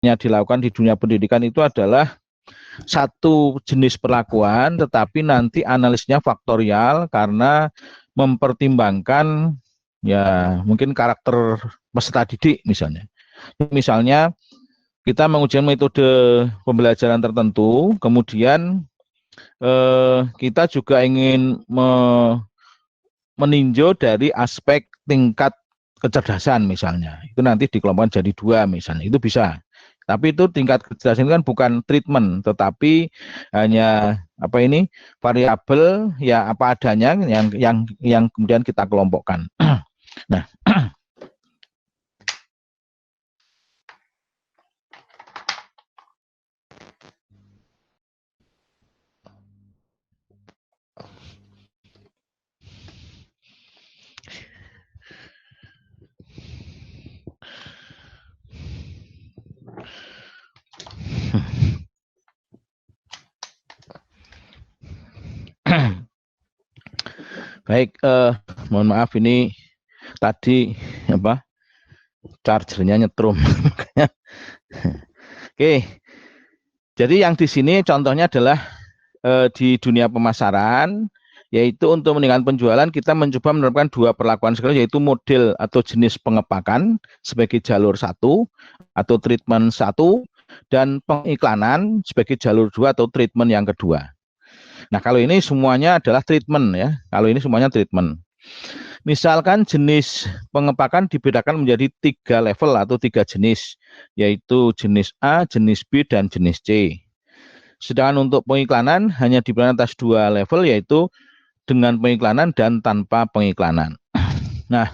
dilakukan di dunia pendidikan itu adalah satu jenis perlakuan, tetapi nanti analisnya faktorial karena mempertimbangkan ya mungkin karakter peserta didik misalnya. Misalnya kita menguji metode pembelajaran tertentu, kemudian kita juga ingin meninjau dari aspek tingkat kecerdasan misalnya. Itu nanti dikelompokkan jadi dua misalnya, itu bisa. Tapi itu tingkat kecerdasan kan bukan treatment, tetapi hanya apa ini variabel ya apa adanya yang kemudian kita kelompokkan. Nah, baik, mohon maaf ini tadi apa chargernya nyetrum. Oke, jadi yang di sini contohnya adalah di dunia pemasaran, yaitu untuk meningkatkan penjualan kita mencoba menerapkan dua perlakuan sekaligus, yaitu model atau jenis pengepakan sebagai jalur satu atau treatment satu, dan pengiklanan sebagai jalur dua atau treatment yang kedua. Nah, kalau ini semuanya adalah treatment ya. Kalau ini semuanya treatment. Misalkan jenis pengepakan dibedakan menjadi 3 level atau 3 jenis, yaitu jenis A, jenis B, dan jenis C. Sedangkan untuk pengiklanan hanya diberikan atas 2 level, yaitu dengan pengiklanan dan tanpa pengiklanan. Nah,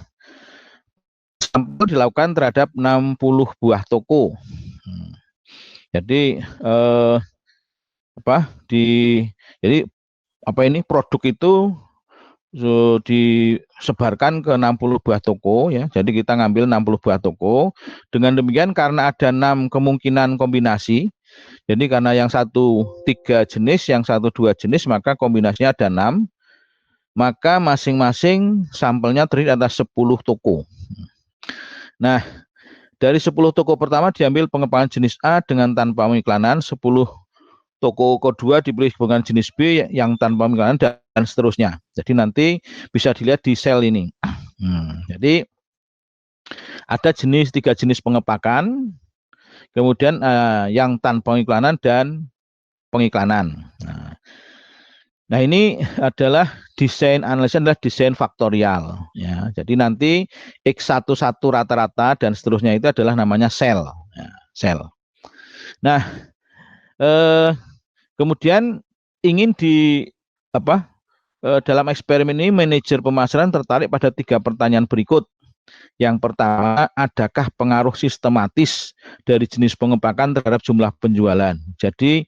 sampel dilakukan terhadap 60 buah toko. Jadi jadi apa ini produk itu disebarkan ke 60 buah toko ya. Jadi kita ngambil 60 buah toko. Dengan demikian karena ada 6 kemungkinan kombinasi. Jadi karena yang satu 3 jenis, yang satu 2 jenis, maka kombinasinya ada 6. Maka masing-masing sampelnya terdiri atas 10 toko. Nah, dari 10 toko pertama diambil pengepakan jenis A dengan tanpa pengiklanan, 10 toko kedua diberi dengan jenis B yang tanpa pengiklanan, dan seterusnya. Jadi nanti bisa dilihat di sel ini. Jadi ada 3 jenis pengepakan, kemudian yang tanpa pengiklanan dan pengiklanan. Nah, ini adalah desain analisis adalah desain faktorial ya. Jadi nanti X11 rata-rata dan seterusnya itu adalah namanya sel ya, sel. Nah, kemudian ingin dalam eksperimen ini manajer pemasaran tertarik pada 3 pertanyaan berikut. Yang pertama, adakah pengaruh sistematis dari jenis pengepakan terhadap jumlah penjualan? Jadi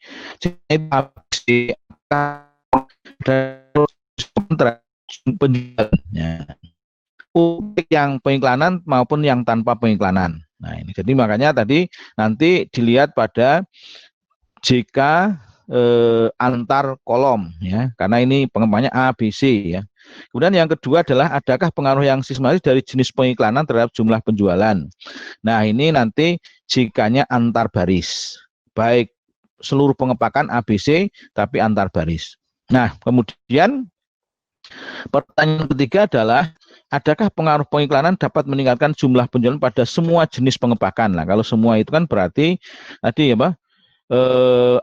penjualannya yang pengiklanan maupun yang tanpa pengiklanan. Nah, ini jadi makanya tadi nanti dilihat pada JK antar kolom ya, karena ini pengepakannya A, B, C ya. Kemudian yang kedua adalah adakah pengaruh yang sistematis dari jenis pengiklanan terhadap jumlah penjualan. Nah, ini nanti JK-nya antar baris, baik seluruh pengepakan A, B, C tapi antar baris. Nah, kemudian pertanyaan ketiga adalah adakah pengaruh pengiklanan dapat meningkatkan jumlah penjualan pada semua jenis pengepakan. Nah, kalau semua itu kan berarti tadi ya,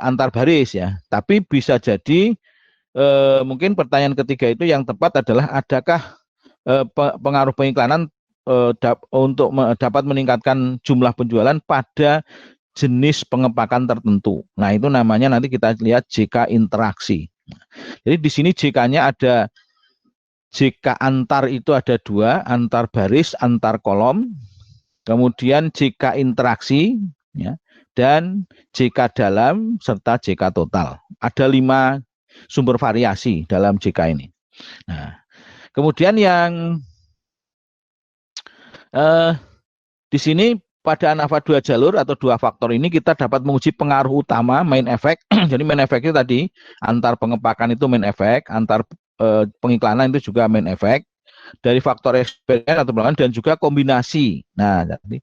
antar baris ya. Tapi bisa jadi mungkin pertanyaan ketiga itu yang tepat adalah adakah pengaruh pengiklanan untuk dapat meningkatkan jumlah penjualan pada jenis pengepakan tertentu. Nah, itu namanya nanti kita lihat JK interaksi. Jadi di sini JK-nya ada JK antar itu ada 2, antar baris, antar kolom. Kemudian JK interaksi ya, dan JK dalam serta JK total. Ada 5 sumber variasi dalam JK ini. Nah, kemudian yang di sini pada ANAVA 2 jalur atau 2 faktor ini kita dapat menguji pengaruh utama main effect. Jadi main effect itu tadi antar pengepakan itu main effect, antar pengiklanan itu juga main effect dari faktor eksperimen atau pengepakan dan juga kombinasi. Nah, jadi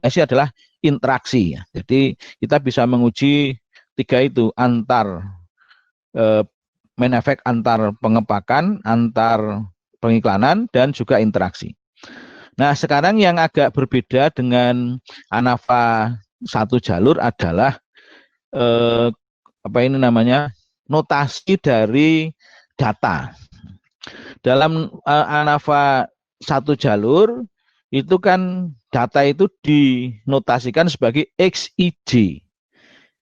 adalah interaksi. Ya. Jadi kita bisa menguji tiga itu, antar main effect, antar pengepakan, antar pengiklanan, dan juga interaksi. Nah, sekarang yang agak berbeda dengan ANAVA satu jalur adalah apa ini namanya, notasi dari data. Dalam ANAVA satu jalur itu kan data itu dinotasikan sebagai XIJ.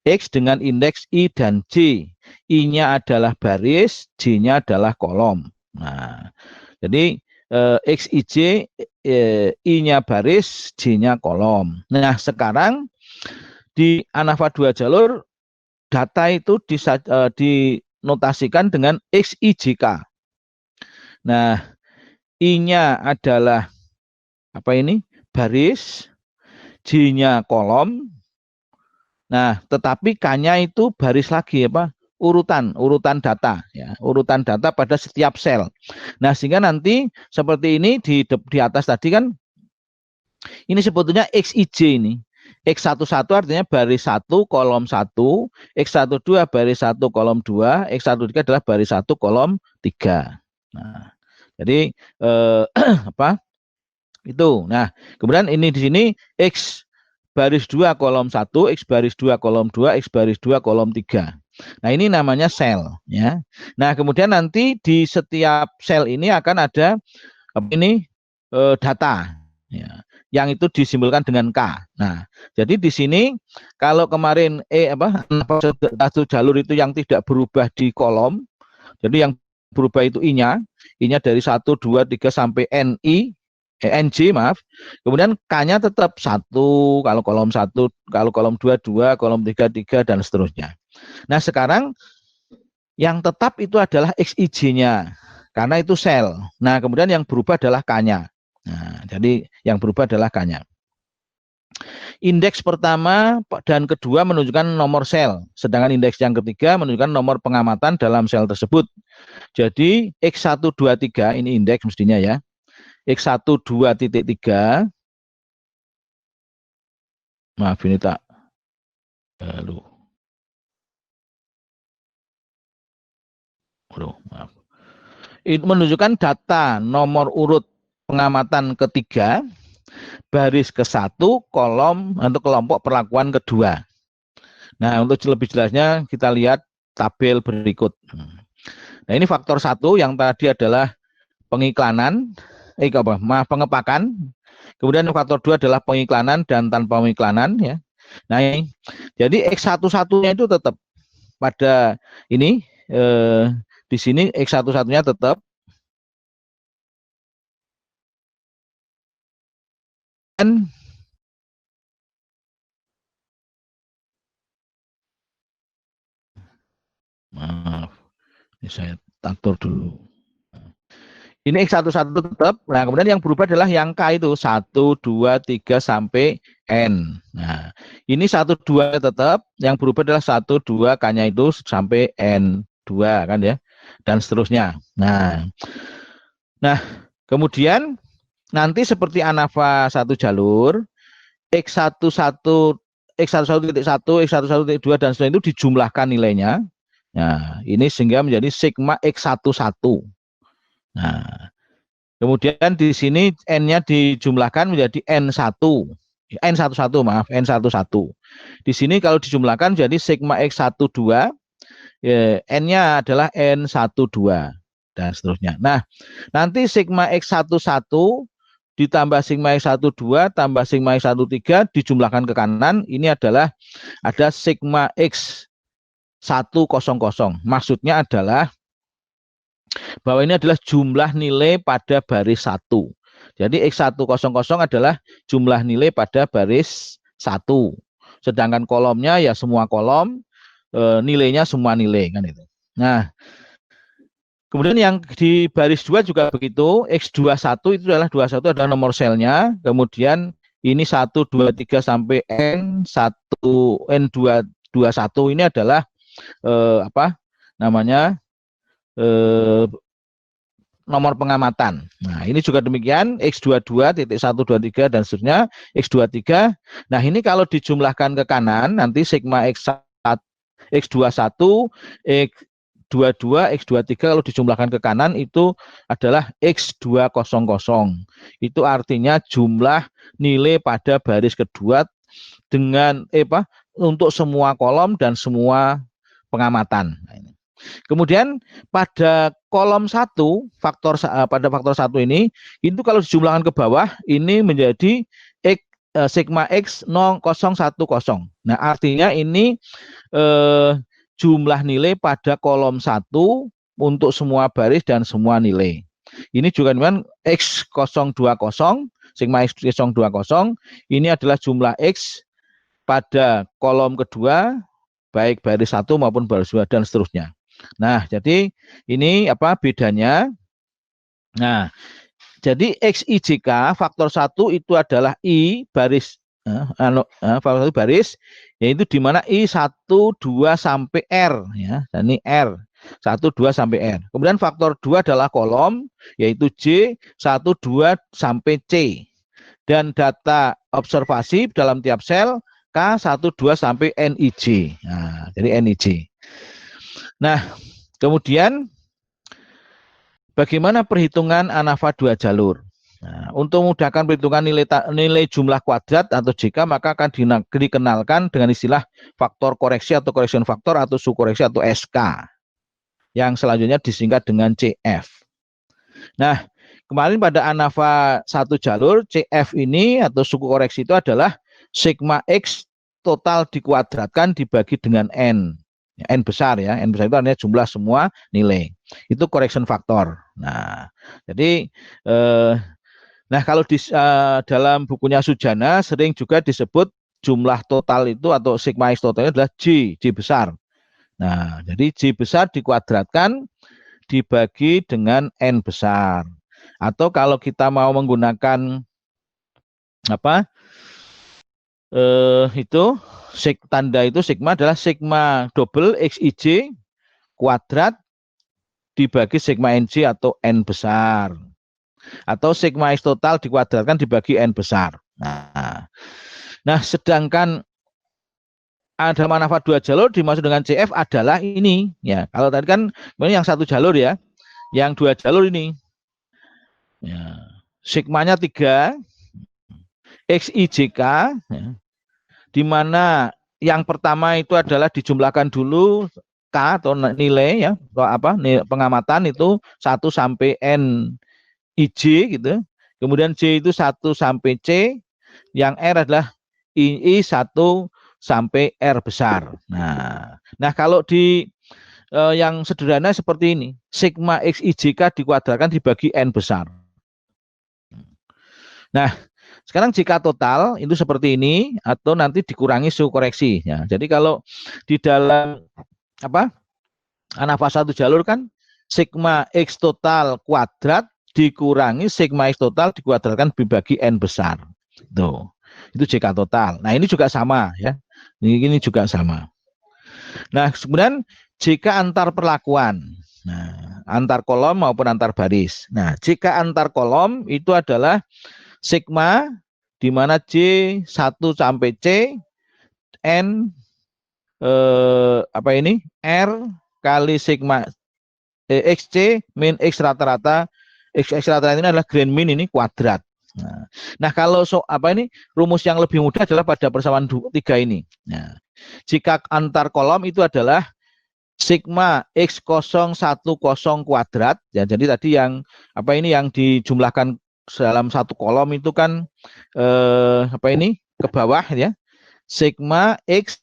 X dengan indeks I dan J. I-nya adalah baris, J-nya adalah kolom. Nah, jadi XIJ, I-nya baris, J-nya kolom. Nah, sekarang di ANAVA 2 jalur, data itu dinotasikan dengan XIJK. Nah, I-nya adalah apa ini? Baris, J-nya kolom. Nah, tetapi K-nya itu baris lagi apa? Urutan data ya, urutan data pada setiap sel. Nah, sehingga nanti seperti ini di atas tadi kan ini sebetulnya XIJ ini. X11 artinya baris 1 kolom 1, X12 baris 1 kolom 2, X13 adalah baris 1 kolom 3. Nah, jadi apa? Itu. Nah, kemudian ini di sini X baris 2 kolom 1, X baris 2 kolom 2, X baris 2 kolom 3. Nah, ini namanya sel ya. Nah, kemudian nanti di setiap sel ini akan ada ini data ya, yang itu disimbolkan dengan K. Nah, jadi di sini kalau kemarin satu jalur itu yang tidak berubah di kolom, jadi yang berubah itu I-nya dari 1, 2, 3 sampai NJ maaf. Kemudian K-nya tetap 1, kalau kolom 1, kalau kolom 2, 2, kolom 3, 3, dan seterusnya. Nah, sekarang yang tetap itu adalah XIJ-nya, karena itu sel. Nah, kemudian yang berubah adalah K-nya. Nah, jadi yang berubah adalah K-nya. Indeks pertama dan kedua menunjukkan nomor sel, sedangkan indeks yang ketiga menunjukkan nomor pengamatan dalam sel tersebut. Jadi X123 ini indeks mestinya ya. X12.3, maaf ini tak lalu, maaf. Itu menunjukkan data nomor urut pengamatan ketiga, baris ke-1, kolom untuk kelompok perlakuan kedua. Nah, untuk lebih jelasnya kita lihat tabel berikut. Nah, ini faktor 1 yang tadi adalah pengiklanan, pengepakan. Kemudian faktor 2 adalah pengiklanan dan tanpa pengiklanan ya. Nah, jadi X11-nya itu tetap pada ini di sini X11-nya tetap, dan maaf, ini saya atur dulu. Ini X11 tetap. Nah, kemudian yang berubah adalah yang K itu 1, 2, 3 sampai N. Nah, ini 1, 2 tetap, yang berubah adalah 1, 2, K-nya itu sampai N2 kan ya. Dan seterusnya. Nah, kemudian nanti seperti ANAVA satu jalur, X11, X11.1, X11.2 dan seterusnya itu dijumlahkan nilainya. Nah, ini sehingga menjadi sigma X11. Nah, kemudian di sini N-nya dijumlahkan menjadi N1. N11 maaf, N11. Di sini kalau dijumlahkan jadi sigma X12, ya, N-nya adalah N12 dan seterusnya. Nah, nanti sigma X11 ditambah sigma X12 tambah sigma X13 dijumlahkan ke kanan, ini adalah ada sigma X100. Maksudnya adalah bahwa ini adalah jumlah nilai pada baris 1. Jadi X100 adalah jumlah nilai pada baris 1. Sedangkan kolomnya ya semua kolom, nilainya semua nilai kan itu. Nah, kemudian yang di baris 2 juga begitu, X21 itu adalah 21 adalah nomor selnya, kemudian ini 1, 2, 3 sampai N1, N2, 21 ini adalah apa namanya nomor pengamatan. Nah, ini juga demikian, X22.123 dan seterusnya, X23. Nah, ini kalau dijumlahkan ke kanan, nanti sigma X1, X21, X22, X23 kalau dijumlahkan ke kanan itu adalah X200. Itu artinya jumlah nilai pada baris kedua dengan untuk semua kolom dan semua pengamatan. Nah, ini. Kemudian pada kolom 1 pada faktor 1 ini itu kalau dijumlahkan ke bawah ini menjadi sigma X 010. Nah, artinya ini jumlah nilai pada kolom 1 untuk semua baris dan semua nilai. Ini juga dengan X020, sigma X020 ini adalah jumlah X pada kolom kedua baik baris 1 maupun baris 2 dan seterusnya. Nah, jadi ini apa bedanya? Nah, jadi XIJK faktor 1 itu adalah I baris faktor 1 baris yaitu di mana I 1 2 sampai R ya. Dan ini R 1 2 sampai R. Kemudian faktor 2 adalah kolom yaitu J 1 2 sampai C. Dan data observasi dalam tiap sel K 1 2 sampai NIJ. Nah, jadi NIJ. Nah, kemudian bagaimana perhitungan ANAVA 2 jalur? Nah, untuk memudahkan perhitungan nilai jumlah kuadrat atau JK maka akan dikenalkan dengan istilah faktor koreksi atau correction factor atau suhu koreksi atau SK yang selanjutnya disingkat dengan CF. Nah, kemarin pada ANAVA 1 jalur CF ini atau suku koreksi itu adalah sigma X total dikuadratkan dibagi dengan N. N besar ya, N besar itu artinya jumlah semua nilai. Itu correction factor. Nah, jadi kalau di dalam bukunya Sujana sering juga disebut jumlah total itu atau sigma X totalnya adalah J besar. Nah, jadi J besar dikuadratkan dibagi dengan N besar. Atau kalau kita mau menggunakan apa? Tanda itu sigma adalah sigma double XIJ kuadrat dibagi sigma NJ atau N besar. Atau sigma X total dikuadratkan dibagi N besar. Nah, sedangkan ada manfaat 2 jalur dimaksud dengan CF adalah ini. Ya, kalau tadi kan ini yang 1 jalur ya. Yang 2 jalur ini. Ya, sigmanya 3 XIJK ya, di mana yang pertama itu adalah dijumlahkan dulu K atau nilai ya, atau apa pengamatan itu 1 sampai N IJ gitu. Kemudian J itu 1 sampai C, yang R adalah I 1 sampai R besar. Nah kalau di yang sederhana seperti ini, sigma XIJK dikuadratkan dibagi N besar. Nah, sekarang jika total itu seperti ini atau nanti dikurangi suhu koreksi ya. Jadi kalau di dalam ANAVA 1 jalur kan sigma X total kuadrat dikurangi sigma X total dikuadratkan dibagi N besar. Itu JK total. Nah, ini juga sama ya. Ini juga sama. Nah, kemudian jika antar perlakuan. Nah, antar kolom maupun antar baris. Nah, jika antar kolom itu adalah sigma di mana J 1 sampai C N R kali sigma XC min X rata-rata. X rata-rata ini adalah grand min ini kuadrat. Nah kalau rumus yang lebih mudah adalah pada persamaan 3 ini. Nah, jika antar kolom itu adalah sigma X010 kuadrat ya, jadi tadi yang yang dijumlahkan dalam satu kolom itu kan ke bawah ya, sigma X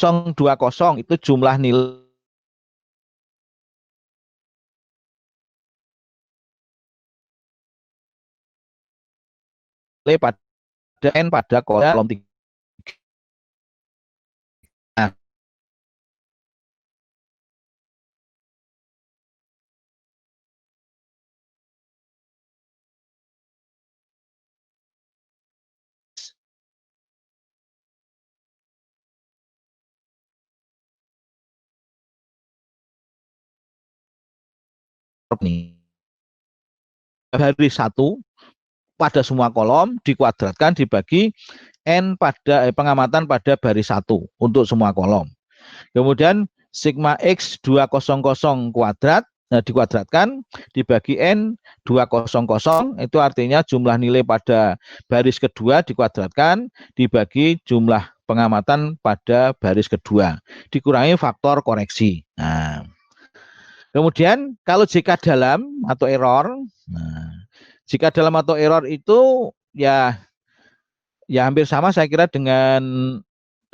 020 itu jumlah nilai pada n pada kolom 3. Nah, nih baris 1 pada semua kolom dikuadratkan dibagi n pada pengamatan pada baris 1 untuk semua kolom. Kemudian sigma X 200 kuadrat dikuadratkan dibagi N 200, itu artinya jumlah nilai pada baris kedua dikuadratkan dibagi jumlah pengamatan pada baris kedua dikurangi faktor koreksi. Nah, kemudian kalau jika dalam atau error, nah, jika dalam atau error itu ya hampir sama saya kira dengan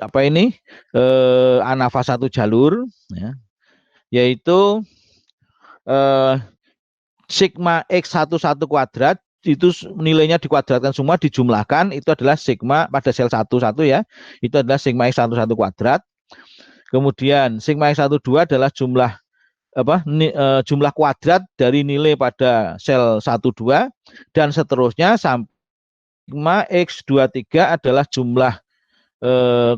apa ini ANAVA 1 jalur ya, yaitu sigma X11 kuadrat itu nilainya dikuadratkan semua dijumlahkan itu adalah sigma pada sel 1 ya, itu adalah sigma X11 kuadrat. Kemudian sigma X12 adalah jumlah jumlah kuadrat dari nilai pada sel 12 dan seterusnya sampai sigma X23 adalah jumlah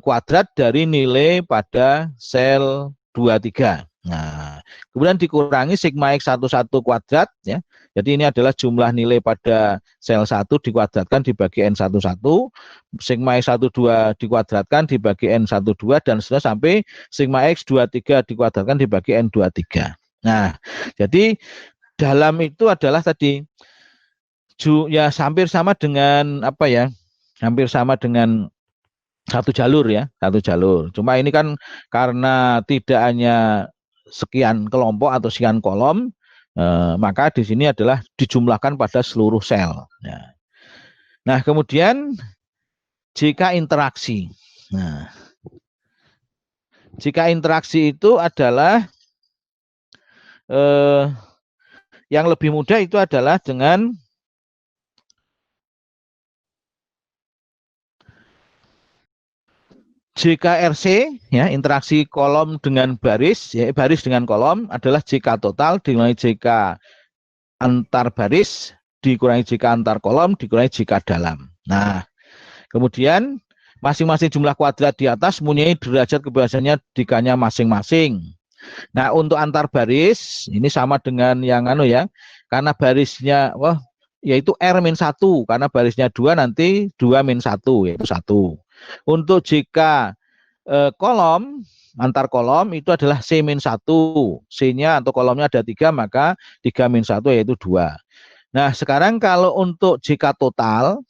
kuadrat dari nilai pada sel 23. Nah, kemudian dikurangi sigma X11 kuadrat ya. Jadi ini adalah jumlah nilai pada sel 1 dikuadratkan dibagi N11, sigma X12 dikuadratkan dibagi N12 dan seterusnya sampai sigma X23 dikuadratkan dibagi N23. Nah, jadi dalam itu adalah tadi ya hampir sama dengan apa ya? Hampir sama dengan satu jalur ya, satu jalur. Cuma ini kan karena tidak hanya sekian kelompok atau sekian kolom, maka di sini adalah dijumlahkan pada seluruh sel. Ya. Nah, kemudian jika interaksi, nah, jika interaksi itu adalah yang lebih mudah itu adalah dengan JKRC ya, interaksi kolom dengan baris ya, baris dengan kolom adalah JK total dikurangi JK antar baris dikurangi JK antar kolom dikurangi JK dalam. Nah, kemudian masing-masing jumlah kuadrat di atas mempunyai derajat kebebasannya dikanya masing-masing. Nah, untuk antar baris ini sama dengan yang ya. Karena barisnya yaitu R-1 karena barisnya 2 nanti 2-1 yaitu 1. Untuk jika kolom antar kolom itu adalah C-1. C-nya atau kolomnya ada 3 maka 3-1 yaitu 2. Nah, sekarang kalau untuk jika total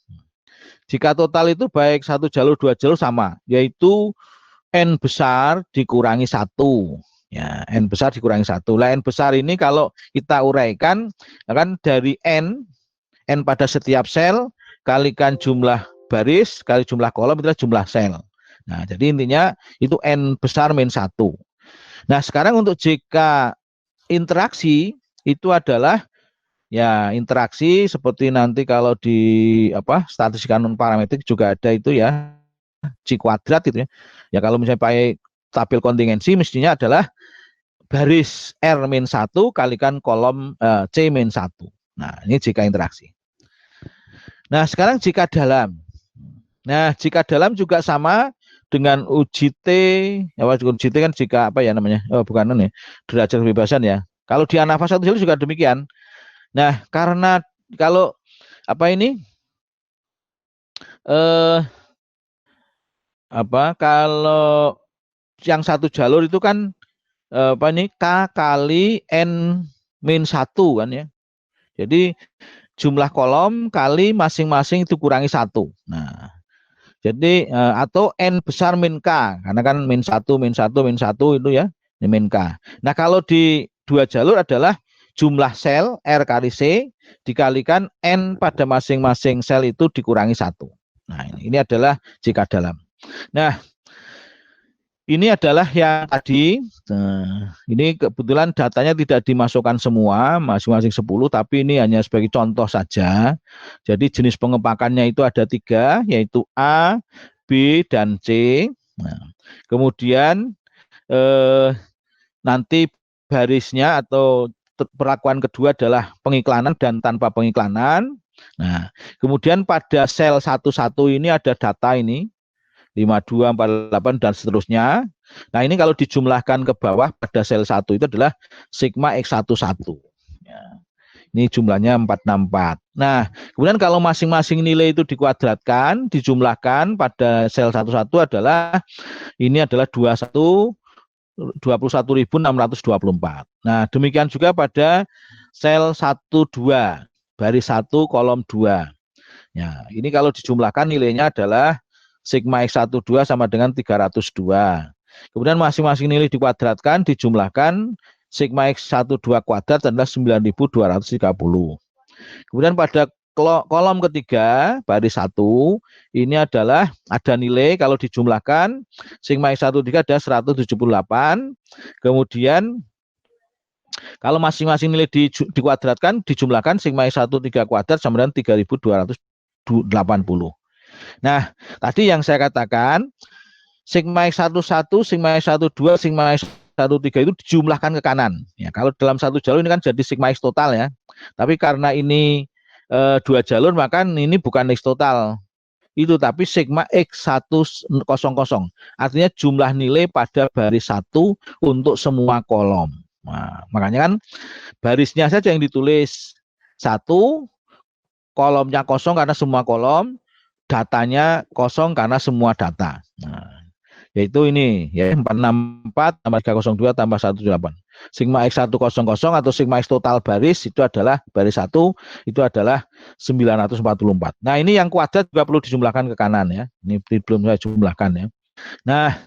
itu baik satu jalur dua jalur sama, yaitu N besar dikurangi 1. Ya, N besar dikurangi 1. Lah N besar ini kalau kita uraikan kan dari N pada setiap sel kalikan jumlah baris kali jumlah kolom itulah jumlah sel. Nah, jadi intinya itu N besar min 1. Nah, sekarang untuk jika interaksi itu adalah ya interaksi seperti nanti kalau di statistika non parametrik juga ada itu ya C kuadrat gitu ya. Ya kalau misalnya pakai tabel kontingensi mestinya adalah baris R-1 kalikan kolom C-1. Nah, ini jika interaksi. Nah, sekarang jika dalam. Nah, jika dalam juga sama dengan UJT, ya UJT kan jika apa ya namanya? Oh, bukan ya, derajat kebebasan ya. Kalau di ANAVA 1 juga demikian. Nah, karena kalau apa ini? Kalau yang satu jalur itu kan K kali N-1 kan ya. Jadi jumlah kolom kali masing-masing itu kurangi 1. Nah, jadi atau N besar min K karena kan -1 itu ya, min K. Nah, kalau di dua jalur adalah jumlah sel R kali C dikalikan N pada masing-masing sel itu dikurangi 1. Nah, ini adalah jika dalam. Nah, Ini adalah yang tadi. Nah, ini kebetulan datanya tidak dimasukkan semua, masing-masing 10, tapi ini hanya sebagai contoh saja. Jadi jenis pengepakannya itu ada 3, yaitu A, B, dan C. Nah, kemudian nanti barisnya atau perlakuan kedua adalah pengiklanan dan tanpa pengiklanan. Nah, kemudian pada sel 11 ini ada data ini 52, 48 dan seterusnya. Nah, ini kalau dijumlahkan ke bawah pada sel 1 itu adalah sigma X11. Ya, ini jumlahnya 464. Nah, kemudian kalau masing-masing nilai itu dikuadratkan, dijumlahkan pada sel 11 adalah ini adalah 21.624. Nah, demikian juga pada sel 12, baris 1, kolom 2. Ya, ini kalau dijumlahkan nilainya adalah sigma X12 sama dengan 302. Kemudian masing-masing nilai dikuadratkan, dijumlahkan, sigma X12 kuadrat adalah 9.230. Kemudian pada kolom ketiga, baris 1, ini adalah ada nilai kalau dijumlahkan, sigma X13 ada 178. Kemudian kalau masing-masing nilai dikuadratkan, dijumlahkan, sigma X13 kuadrat sama dengan 3.280. Nah, tadi yang saya katakan, sigma X11, sigma X12, sigma X13 itu dijumlahkan ke kanan. Ya, kalau dalam satu jalur ini kan jadi sigma X total ya. Tapi karena ini 2 jalur, maka ini bukan X total. Itu tapi sigma X100. Artinya jumlah nilai pada baris 1 untuk semua kolom. Nah, makanya kan barisnya saja yang ditulis 1, kolomnya kosong karena semua kolom, datanya kosong karena semua data. Nah, yaitu ini ya 464 tambah 302 tambah 178. Sigma X100 atau sigma X total baris itu adalah baris 1 itu adalah 944. Nah, ini yang kuadrat juga perlu dijumlahkan ke kanan ya. Ini belum saya jumlahkan ya. Nah,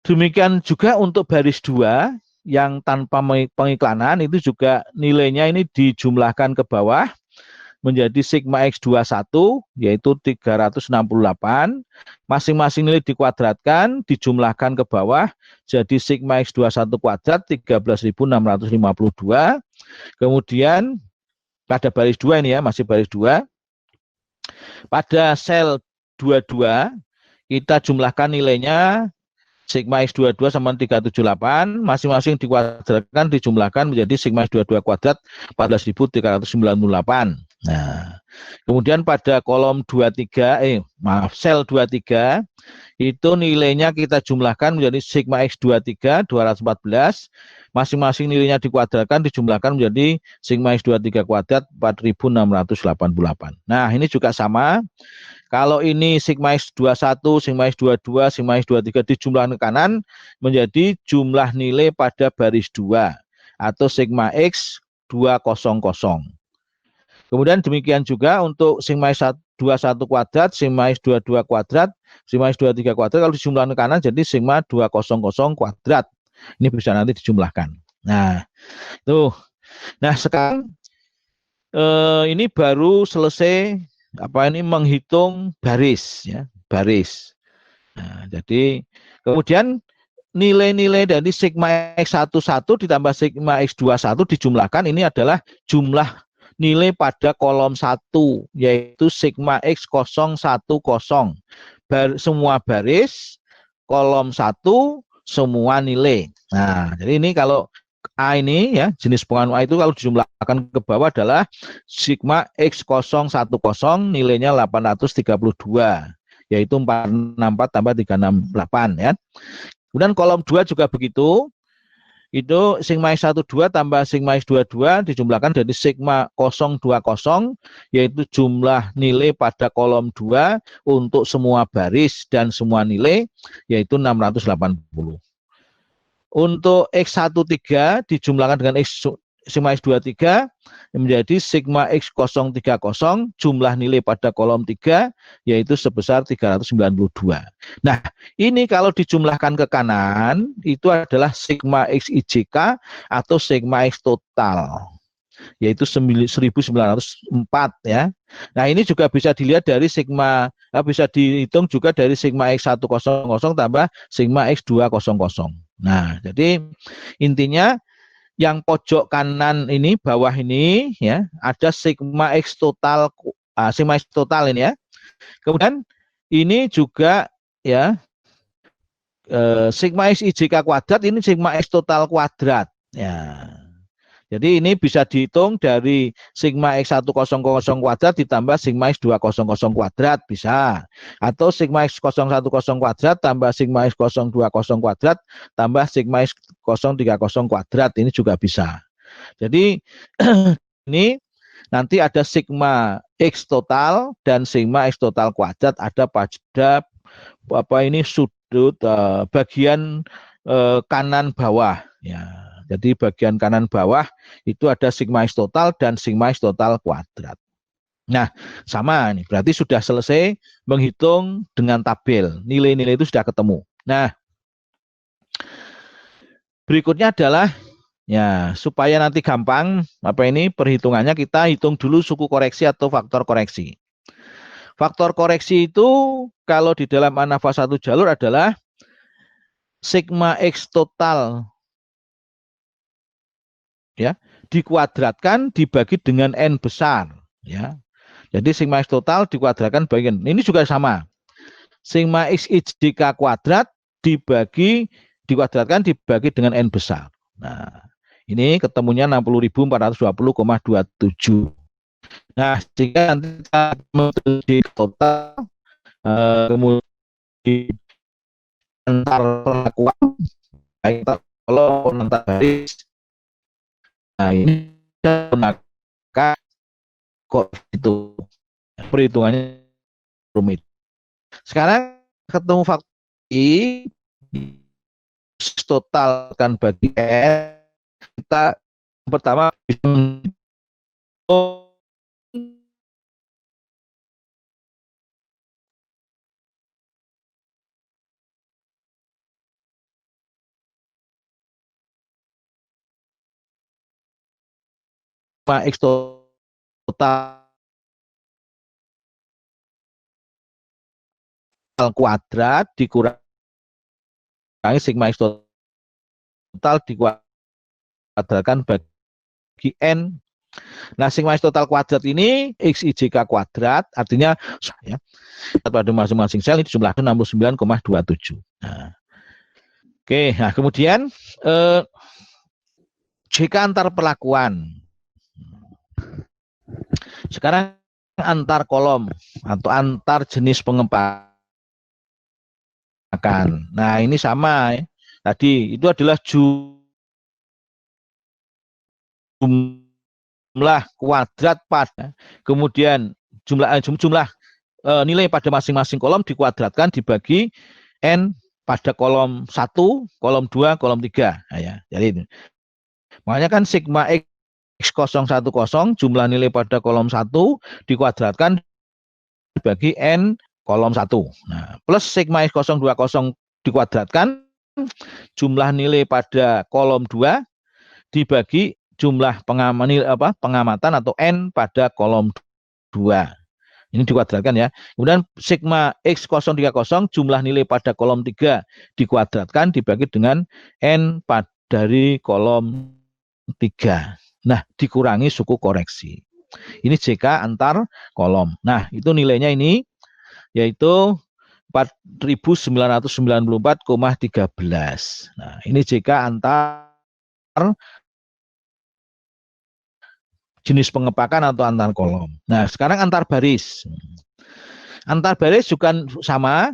demikian juga untuk baris 2 yang tanpa pengiklanan itu juga nilainya ini dijumlahkan ke bawah menjadi sigma X21 yaitu 368. Masing-masing nilai dikuadratkan, dijumlahkan ke bawah jadi sigma X21 kuadrat 13.652. Kemudian pada baris 2 ini ya, masih baris 2. Pada sel 22 kita jumlahkan nilainya sigma X22 sama 378, masing-masing dikuadratkan, dijumlahkan menjadi sigma X22 kuadrat 14.398. Nah, kemudian pada kolom 23, sel 23, itu nilainya kita jumlahkan menjadi sigma X23 214, masing-masing nilainya dikuadratkan, dijumlahkan menjadi sigma X23 kuadrat 4.688. Nah, ini juga sama. Kalau ini sigma X21, sigma X22, sigma X23 dijumlahkan ke kanan menjadi jumlah nilai pada baris 2 atau sigma X200. Kemudian demikian juga untuk sigma X21 kuadrat, sigma X22 kuadrat, sigma X23 kuadrat kalau dijumlahkan ke kanan jadi sigma 200 kuadrat. Ini bisa nanti dijumlahkan. Nah, tuh. Nah, sekarang ini baru selesai menghitung baris ya, baris. Nah, jadi kemudian nilai-nilai dari sigma X11 ditambah sigma X21 dijumlahkan, ini adalah jumlah nilai pada kolom 1 yaitu sigma X010. Semua baris, kolom 1 semua nilai. Nah, jadi ini kalau A ini ya, jenis pengaruh A itu kalau dijumlahkan ke bawah adalah sigma X010 nilainya 832 yaitu 464 tambah 368 ya. Kemudian kolom 2 juga begitu. Itu sigma X12 tambah sigma X22 dijumlahkan jadi sigma 020 yaitu jumlah nilai pada kolom 2 untuk semua baris dan semua nilai yaitu 680. Untuk X13 dijumlahkan dengan sigma X23 menjadi sigma X030 jumlah nilai pada kolom 3 yaitu sebesar 392. Nah, ini kalau dijumlahkan ke kanan itu adalah sigma XIJK atau sigma X total. yaitu 1904 ya. Nah, ini juga bisa dilihat dari sigma, bisa dihitung juga dari sigma X100 tambah sigma X200. Nah, jadi intinya yang pojok kanan ini, bawah ini ya, ada sigma X total, sigma X total ini ya. Kemudian ini juga ya, sigma X IJK kuadrat, ini sigma X total kuadrat ya. Jadi ini bisa dihitung dari sigma X100 kuadrat ditambah sigma X200 kuadrat bisa. Atau sigma X010 kuadrat tambah sigma X020 kuadrat tambah sigma X030 kuadrat, ini juga bisa. Jadi ini nanti ada sigma X total dan sigma X total kuadrat ada pada ini sudut bagian kanan bawah ya. Jadi bagian kanan bawah itu ada sigma X total dan sigma X total kuadrat. Nah, sama nih, berarti sudah selesai menghitung dengan tabel. Nilai-nilai itu sudah ketemu. Nah, berikutnya adalah ya, supaya nanti gampang perhitungannya, kita hitung dulu suku koreksi atau faktor koreksi. Faktor koreksi itu kalau di dalam anafas satu jalur adalah sigma X total ya dikuadratkan dibagi dengan n besar ya. Jadi sigma X total dikuadratkan bagian ini juga sama. Sigma X IJK kuadrat dikuadratkan dibagi dengan n besar. Nah, ini ketemunya 60.420,27. Nah, jika nanti kita menjadi total kemudian antar perlakuan, baik kalau antar baris, nah ini maka kok itu perhitungannya rumit. Sekarang ketemu faktor I totalkan bagi N, kita pertama bisa X total kuadrat dikurangi sigma X total dikuadratkan bagi N. Nah, sigma X total kuadrat ini X IJK kuadrat, artinya ya, pada masing-masing sel ini jumlahnya 69,27. Nah, oke, nah kemudian JK antar perlakuan. Sekarang antar kolom atau antar jenis pengempakan. Nah, ini sama ya. Tadi itu adalah jumlah kuadrat pada, kemudian jumlah nilai pada masing-masing kolom dikuadratkan dibagi n pada kolom 1, kolom 2, kolom 3. Nah, ya. Jadi makanya kan sigma X010 jumlah nilai pada kolom 1 dikuadratkan dibagi n kolom 1. Nah, plus sigma X020 dikuadratkan jumlah nilai pada kolom 2 dibagi jumlah pengamatan atau n pada kolom 2. Ini dikuadratkan ya. Kemudian sigma X030 jumlah nilai pada kolom 3 dikuadratkan dibagi dengan n dari kolom 3. Nah, dikurangi suku koreksi. Ini JK antar kolom. Nah, itu nilainya ini yaitu 4.994,13. Nah, ini JK antar jenis pengepakan atau antar kolom. Nah, sekarang antar baris. Antar baris juga sama,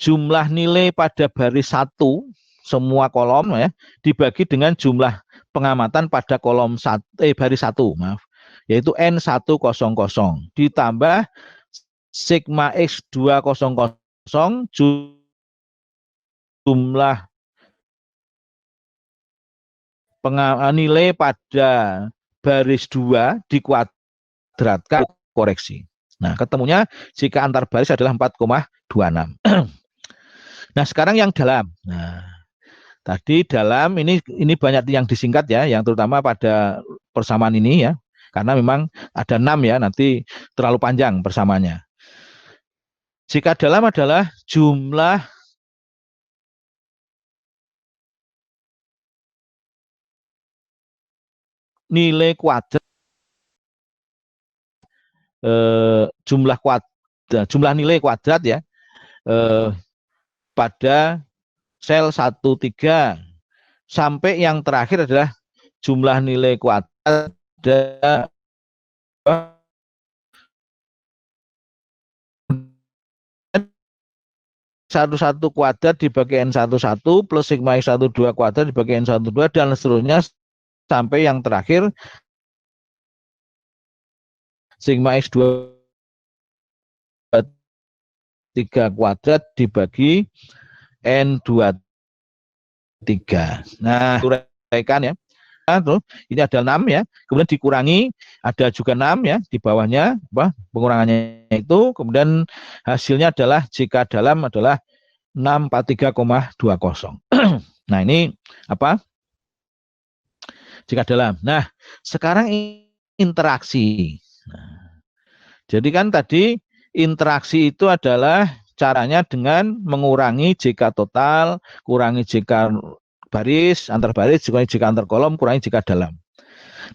jumlah nilai pada baris 1 semua kolom ya dibagi dengan jumlah pengamatan pada kolom baris 1, maaf, yaitu N100 ditambah sigma X200 jumlah nilai pada baris 2 dikuadratkan koreksi. Nah, ketemunya jika antar baris adalah 4,26. Nah, sekarang yang dalam. Nah, Tadi dalam ini banyak yang disingkat ya, yang terutama pada persamaan ini ya, karena memang ada 6 ya, nanti terlalu panjang persamaannya. Jika dalam adalah jumlah nilai kuadrat, jumlah nilai kuadrat ya, pada sel 1,3 sampai yang terakhir adalah jumlah nilai kuadrat pada satu kuadrat dibagi N11 plus sigma X12 kuadrat dibagi N12 dan seterusnya sampai yang terakhir sigma X23 kuadrat dibagi N23. Nah, uraikan ya. Nah, ini ada 6 ya, kemudian dikurangi ada juga 6 ya di bawahnya pengurangannya itu, kemudian hasilnya adalah jika dalam adalah 643,20. Nah, ini apa? Jika dalam. Nah, sekarang interaksi. Nah, jadi kan tadi interaksi itu adalah caranya dengan mengurangi jika total, kurangi jika baris, antar baris, kurangi jika antar kolom, kurangi jika dalam.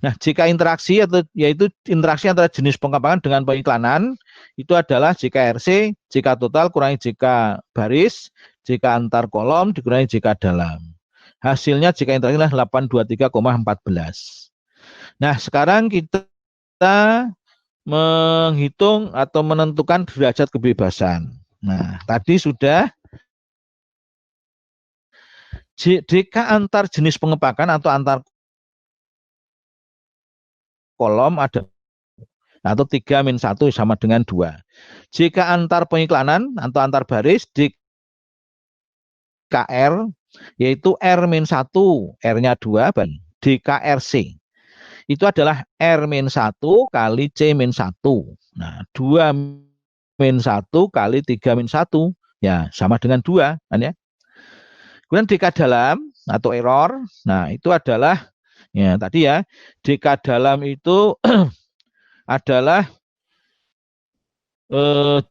Nah, jika interaksi atau yaitu interaksi antara jenis pengembangan dengan pengiklanan itu adalah jika RC, jika total kurangi jika baris, jika antar kolom dikurangi jika dalam. Hasilnya jika interaksi adalah 823,14. Nah, sekarang kita menghitung atau menentukan derajat kebebasan. Nah, tadi sudah jika antar jenis pengepakan atau antar kolom ada atau 3 min 1 sama dengan 2. Jika antar pengiklanan atau antar baris di KR yaitu R min 1, R-nya 2 di KRC. Itu adalah R min 1 kali C min 1. Nah, 2 min 1 kali 3 min 1 ya sama dengan 2 kan ya. Kemudian DK dalam atau error, nah itu adalah ya tadi ya, DK dalam itu adalah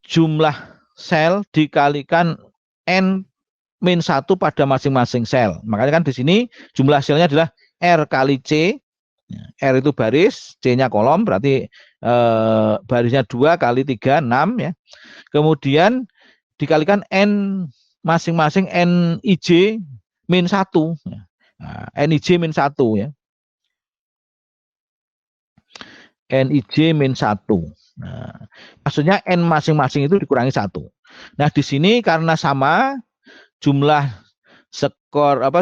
jumlah sel dikalikan N min 1 pada masing-masing sel. Makanya kan di sini jumlah selnya adalah R kali C. R itu baris, C-nya kolom, berarti barisnya 2 kali 3, 6 ya. Kemudian dikalikan N masing-masing NIJ min 1. Nah, NIJ min 1 ya. NIJ min 1. Nah, maksudnya N masing-masing itu dikurangi 1. Nah, di sini karena sama jumlah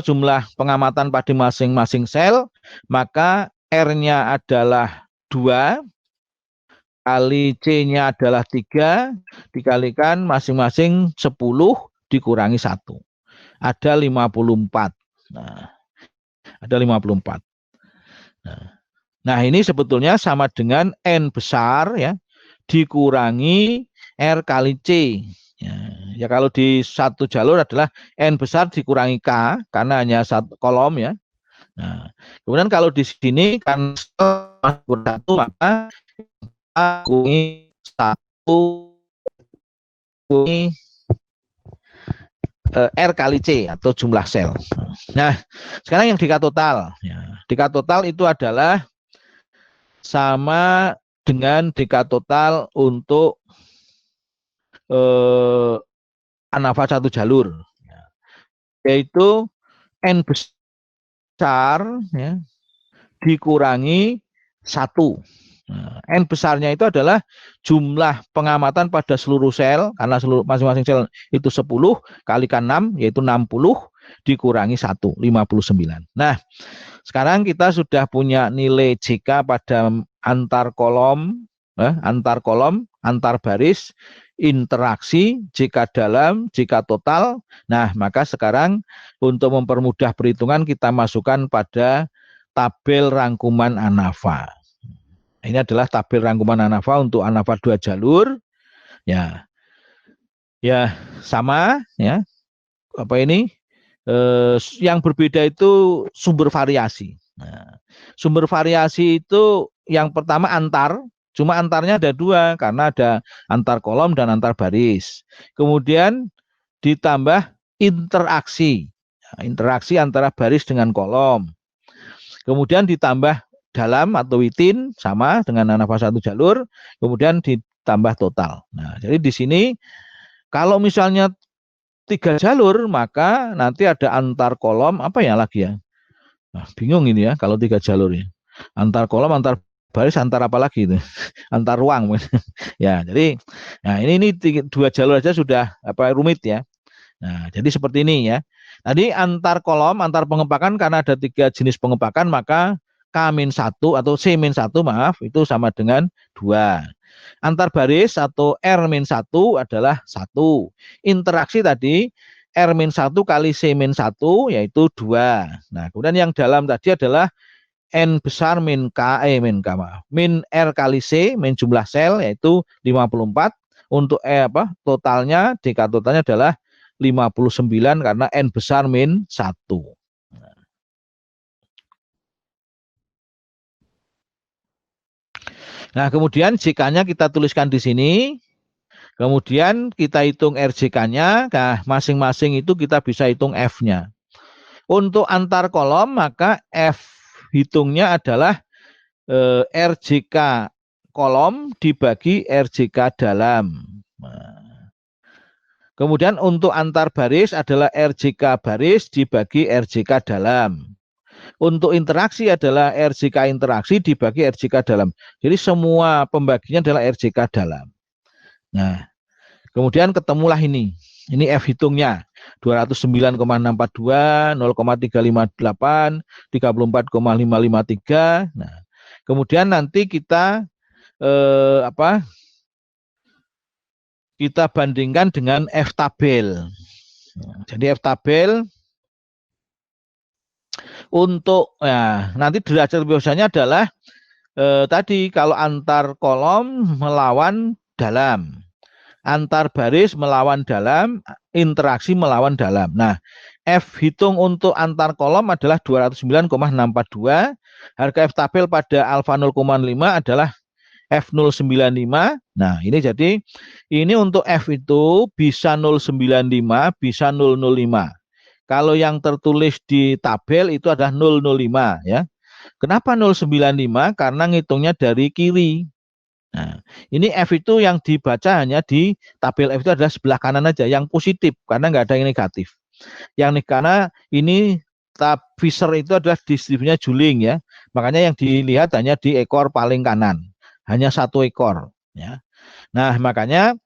jumlah pengamatan pada masing-masing sel, maka R-nya adalah 2 kali C-nya adalah 3 dikalikan masing-masing 10 dikurangi 1. Ada 54. Nah, ada 54. Nah, ini sebetulnya sama dengan N besar ya dikurangi R kali C. Ya kalau di satu jalur adalah N besar dikurangi K karena hanya satu kolom ya. Nah, kemudian kalau di sini kan satu maka kurangi 1 kurangi R kali C atau jumlah sel. Nah, sekarang yang DK total. Ya, DK total itu adalah sama dengan DK total untuk ANAVA satu jalur, yaitu N besar ya, dikurangi 1. Nah, N besarnya itu adalah jumlah pengamatan pada seluruh sel, karena seluruh masing-masing sel itu 10 kalikan 6 yaitu 60 dikurangi 1, 59. Nah, sekarang kita sudah punya nilai JK pada antar kolom, antar baris, interaksi, jika dalam, jika total. Nah, maka sekarang untuk mempermudah perhitungan kita masukkan pada tabel rangkuman ANAVA. Ini adalah tabel rangkuman ANAVA untuk ANAVA 2 jalur. Ya. Ya, sama ya. Apa ini? Yang berbeda itu sumber variasi. Nah, sumber variasi itu yang pertama antar, cuma antarnya ada dua karena ada antar kolom dan antar baris. Kemudian ditambah interaksi. Nah, interaksi antara baris dengan kolom. Kemudian ditambah dalam atau within sama dengan nafas satu jalur, kemudian ditambah total. Nah, jadi di sini kalau misalnya 3 jalur maka nanti ada antar kolom apa ya lagi ya? Nah, bingung ini ya kalau 3 jalur ya. Antar kolom, antar baris, antar apa lagi itu? Antar ruang. Ya, jadi nah ini 2 jalur aja sudah apa rumit ya. Nah, jadi seperti ini ya. Tadi antar kolom, antar pengepakan karena ada 3 jenis pengepakan maka K-1 atau C-1 maaf itu sama dengan 2. Antar baris atau R-1 adalah 1. Interaksi tadi R-1 kali C-1 yaitu 2. Nah, kemudian yang dalam tadi adalah N besar min K, maaf. Min R kali C, min jumlah sel yaitu 54. Untuk totalnya, DK totalnya adalah 59 karena N besar min 1. Nah, kemudian JK-nya kita tuliskan di sini. Kemudian kita hitung RJK-nya. Nah, masing-masing itu kita bisa hitung F-nya. Untuk antar kolom, maka F hitungnya adalah RJK kolom dibagi RJK dalam. Nah, kemudian untuk antar baris adalah RJK baris dibagi RJK dalam. Untuk interaksi adalah RJK interaksi dibagi RJK dalam. Jadi semua pembaginya adalah RJK dalam. Nah, kemudian ketemulah ini. Ini F hitungnya. 209,642, 0,358, 34,553. Nah, kemudian nanti kita kita bandingkan dengan F tabel. Jadi F tabel untuk nanti derajat biasanya adalah tadi kalau antar kolom melawan dalam, antar baris melawan dalam, interaksi melawan dalam. Nah, F hitung untuk antar kolom adalah 209,642. Harga F tabel pada alfa 0,5 adalah F095. Nah, ini jadi ini untuk F itu bisa 095, bisa 005. Kalau yang tertulis di tabel itu adalah 005 ya. Kenapa 095? Karena ngitungnya dari kiri. Nah, ini F itu yang dibaca hanya di tabel F itu adalah sebelah kanan aja, yang positif karena nggak ada yang negatif. Karena ini Fisher itu adalah distribusinya juling ya. Makanya yang dilihat hanya di ekor paling kanan. Hanya 1 ekor ya. Nah, makanya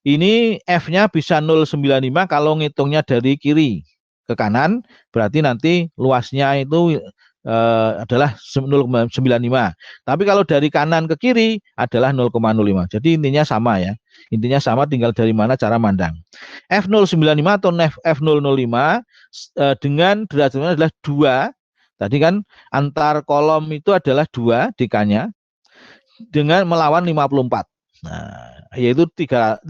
ini F-nya bisa 095 kalau ngitungnya dari kiri ke kanan, berarti nanti luasnya itu adalah 0,95. Tapi kalau dari kanan ke kiri adalah 0,05. Jadi intinya sama ya. Intinya sama, tinggal dari mana cara mandang. F095 atau F005 dengan derajatnya adalah 2. Tadi kan antar kolom itu adalah 2 DK-nya dengan melawan 54. Nah, yaitu 3,17.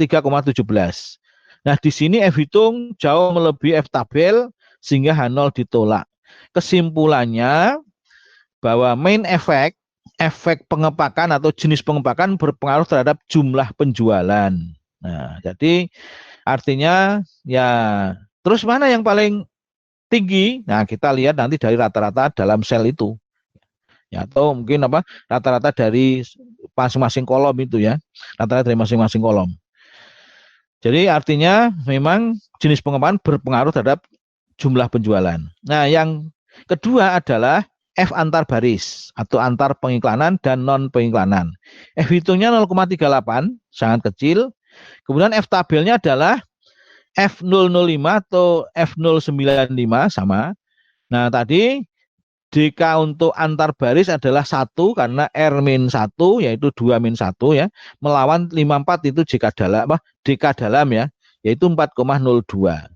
Nah, di sini F hitung jauh melebihi F tabel sehingga H0 ditolak. Kesimpulannya bahwa main efek pengepakan atau jenis pengepakan berpengaruh terhadap jumlah penjualan. Nah, jadi artinya ya terus mana yang paling tinggi? Nah, kita lihat nanti dari rata-rata dalam sel itu. Ya, atau mungkin rata-rata dari masing-masing kolom itu ya. Rata-rata dari masing-masing kolom. Jadi artinya memang jenis pengepakan berpengaruh terhadap jumlah penjualan. Nah, yang kedua adalah F antar baris atau antar pengiklanan dan non pengiklanan. F hitungnya 0,38, sangat kecil. Kemudian F tabelnya adalah F005 atau F095 sama. Nah, tadi DK untuk antar baris adalah 1 karena R-1 yaitu 2-1 ya. Melawan 54 itu DK dalam ya, yaitu 4,02.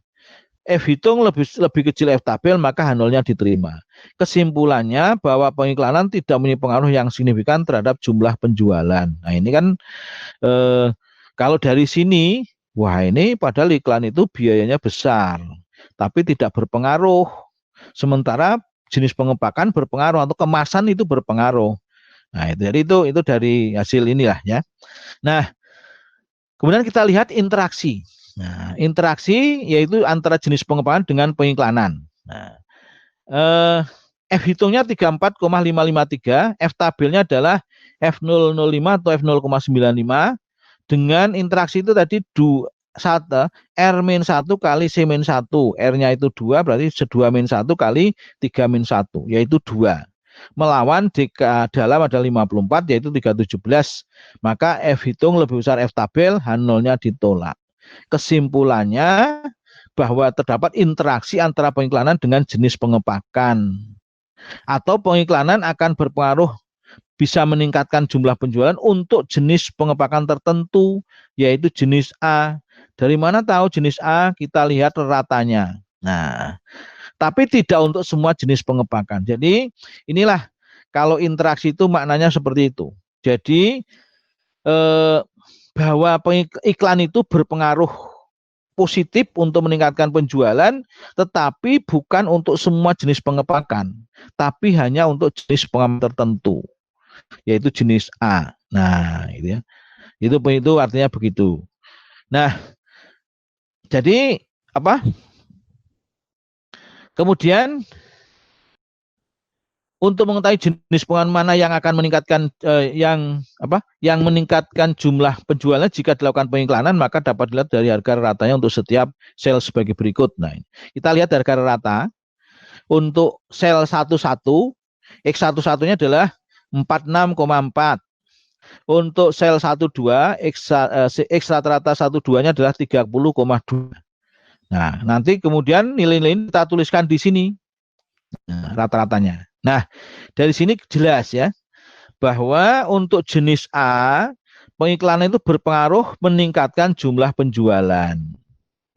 F hitung lebih kecil F tabel maka H0-nya diterima. Kesimpulannya bahwa pengiklanan tidak mempunyai pengaruh yang signifikan terhadap jumlah penjualan. Nah, ini kan kalau dari sini, wah ini padahal iklan itu biayanya besar. tapi tidak berpengaruh. Sementara jenis pengepakan berpengaruh atau kemasan itu berpengaruh. Nah, jadi itu dari hasil inilah ya. Nah, kemudian kita lihat interaksi. Nah, interaksi yaitu antara jenis pengepakan dengan pengiklanan. Nah, F hitungnya 34,553, F tabelnya adalah F005 atau F0,95 dengan interaksi itu tadi R-1 kali C-1. R-nya itu 2 berarti 2-1 kali 3-1 yaitu 2. Melawan dalam ada 54 yaitu 317. Maka F hitung lebih besar F tabel, H0-nya ditolak. Kesimpulannya bahwa terdapat interaksi antara pengiklanan dengan jenis pengepakan. Atau pengiklanan akan berpengaruh bisa meningkatkan jumlah penjualan untuk jenis pengepakan tertentu, yaitu jenis A. Dari mana tahu jenis A? Kita lihat ratanya. Nah, tapi tidak untuk semua jenis pengepakan. Jadi inilah kalau interaksi itu maknanya seperti itu. Jadi bahwa iklan itu berpengaruh positif untuk meningkatkan penjualan, tetapi bukan untuk semua jenis pengepakan, tapi hanya untuk jenis pengepakan tertentu, yaitu jenis A. Nah, itu ya. Itu artinya begitu. Nah, jadi apa? Kemudian untuk mengetahui jenis pengepakan mana yang akan meningkatkan yang meningkatkan jumlah penjualan jika dilakukan pengiklanan, maka dapat dilihat dari harga ratanya untuk setiap sel sebagai berikut. Nah, kita lihat harga rata untuk sel 11, X11-nya adalah 46,4. Untuk sel 12, X rata-rata 12-nya adalah 30,2. Nah, nanti kemudian nilai-nilai kita tuliskan di sini. Nah, rata-ratanya. Nah, dari sini jelas ya bahwa untuk jenis A pengiklanan itu berpengaruh meningkatkan jumlah penjualan.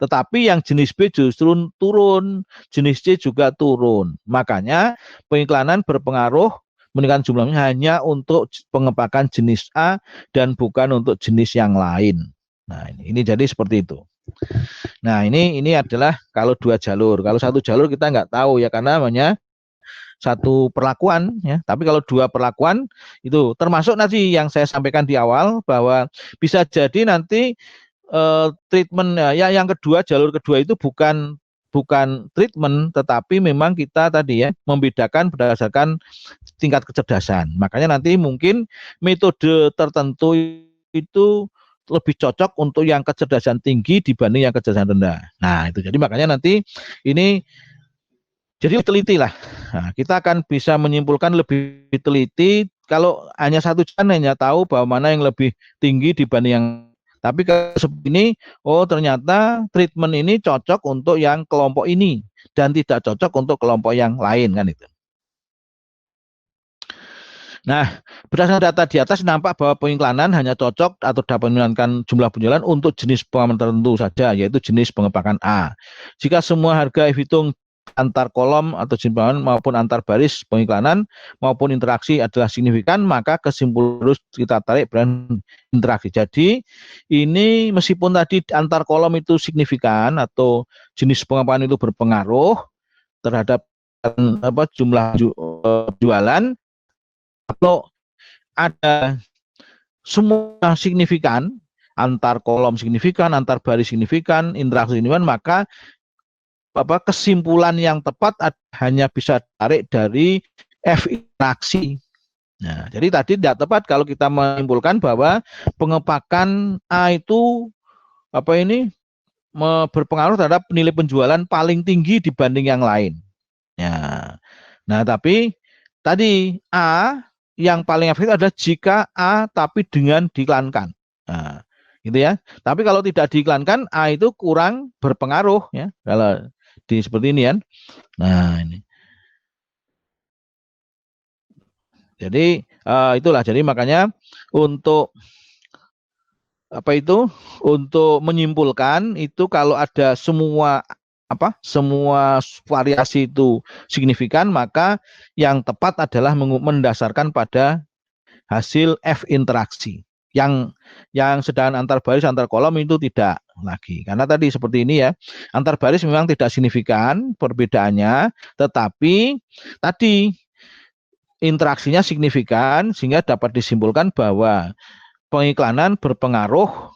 Tetapi yang jenis B justru turun, jenis C juga turun. Makanya pengiklanan berpengaruh meningkatkan jumlahnya hanya untuk pengepakan jenis A dan bukan untuk jenis yang lain. Nah, ini jadi seperti itu. Nah, ini adalah kalau 2 jalur. Kalau 1 jalur kita nggak tahu ya karena namanya 1 perlakuan ya. Tapi kalau 2 perlakuan itu termasuk nanti yang saya sampaikan di awal bahwa bisa jadi nanti treatment ya yang kedua, jalur kedua itu bukan treatment, tetapi memang kita tadi ya membedakan berdasarkan tingkat kecerdasan. Makanya nanti mungkin metode tertentu itu lebih cocok untuk yang kecerdasan tinggi dibanding yang kecerdasan rendah. Nah, itu jadi makanya nanti ini jadi teliti lah. Nah, kita akan bisa menyimpulkan lebih teliti kalau hanya satu jalan hanya tahu bahwa mana yang lebih tinggi dibanding yang. Tapi kalau seperti ini, oh ternyata treatment ini cocok untuk yang kelompok ini dan tidak cocok untuk kelompok yang lain kan itu. Nah, berdasarkan data di atas nampak bahwa pengiklanan hanya cocok atau dapat meningkatkan jumlah penjualan untuk jenis pengepakan tertentu saja, yaitu jenis pengepakan A. Jika semua harga hitung antar kolom atau jenis pengepakan maupun antar baris pengiklanan maupun interaksi adalah signifikan, maka kesimpulan harus kita tarik berdasarkan interaksi. Jadi ini meskipun tadi antar kolom itu signifikan atau jenis pengepakan itu berpengaruh terhadap jumlah jualan, kalau ada semua signifikan, antar kolom signifikan, antar baris signifikan, interaksi signifikan, maka kesimpulan yang tepat hanya bisa tarik dari F interaksi. Nah, jadi tadi tidak tepat kalau kita menyimpulkan bahwa pengepakan A itu berpengaruh terhadap nilai penjualan paling tinggi dibanding yang lain. Ya. Nah, tapi tadi A yang paling efektif adalah jika A tapi dengan diiklankan. Nah, gitu ya. Tapi kalau tidak diiklankan, A itu kurang berpengaruh ya. Kalau di seperti ini kan. Nah, ini. Jadi itulah. Jadi makanya untuk untuk menyimpulkan itu kalau ada semua variasi itu signifikan, maka yang tepat adalah mendasarkan pada hasil F interaksi. Yang sedangkan antar baris antar kolom itu tidak. lagi. Karena tadi seperti ini ya, antar baris memang tidak signifikan perbedaannya, tetapi tadi interaksinya signifikan sehingga dapat disimpulkan bahwa pengiklanan berpengaruh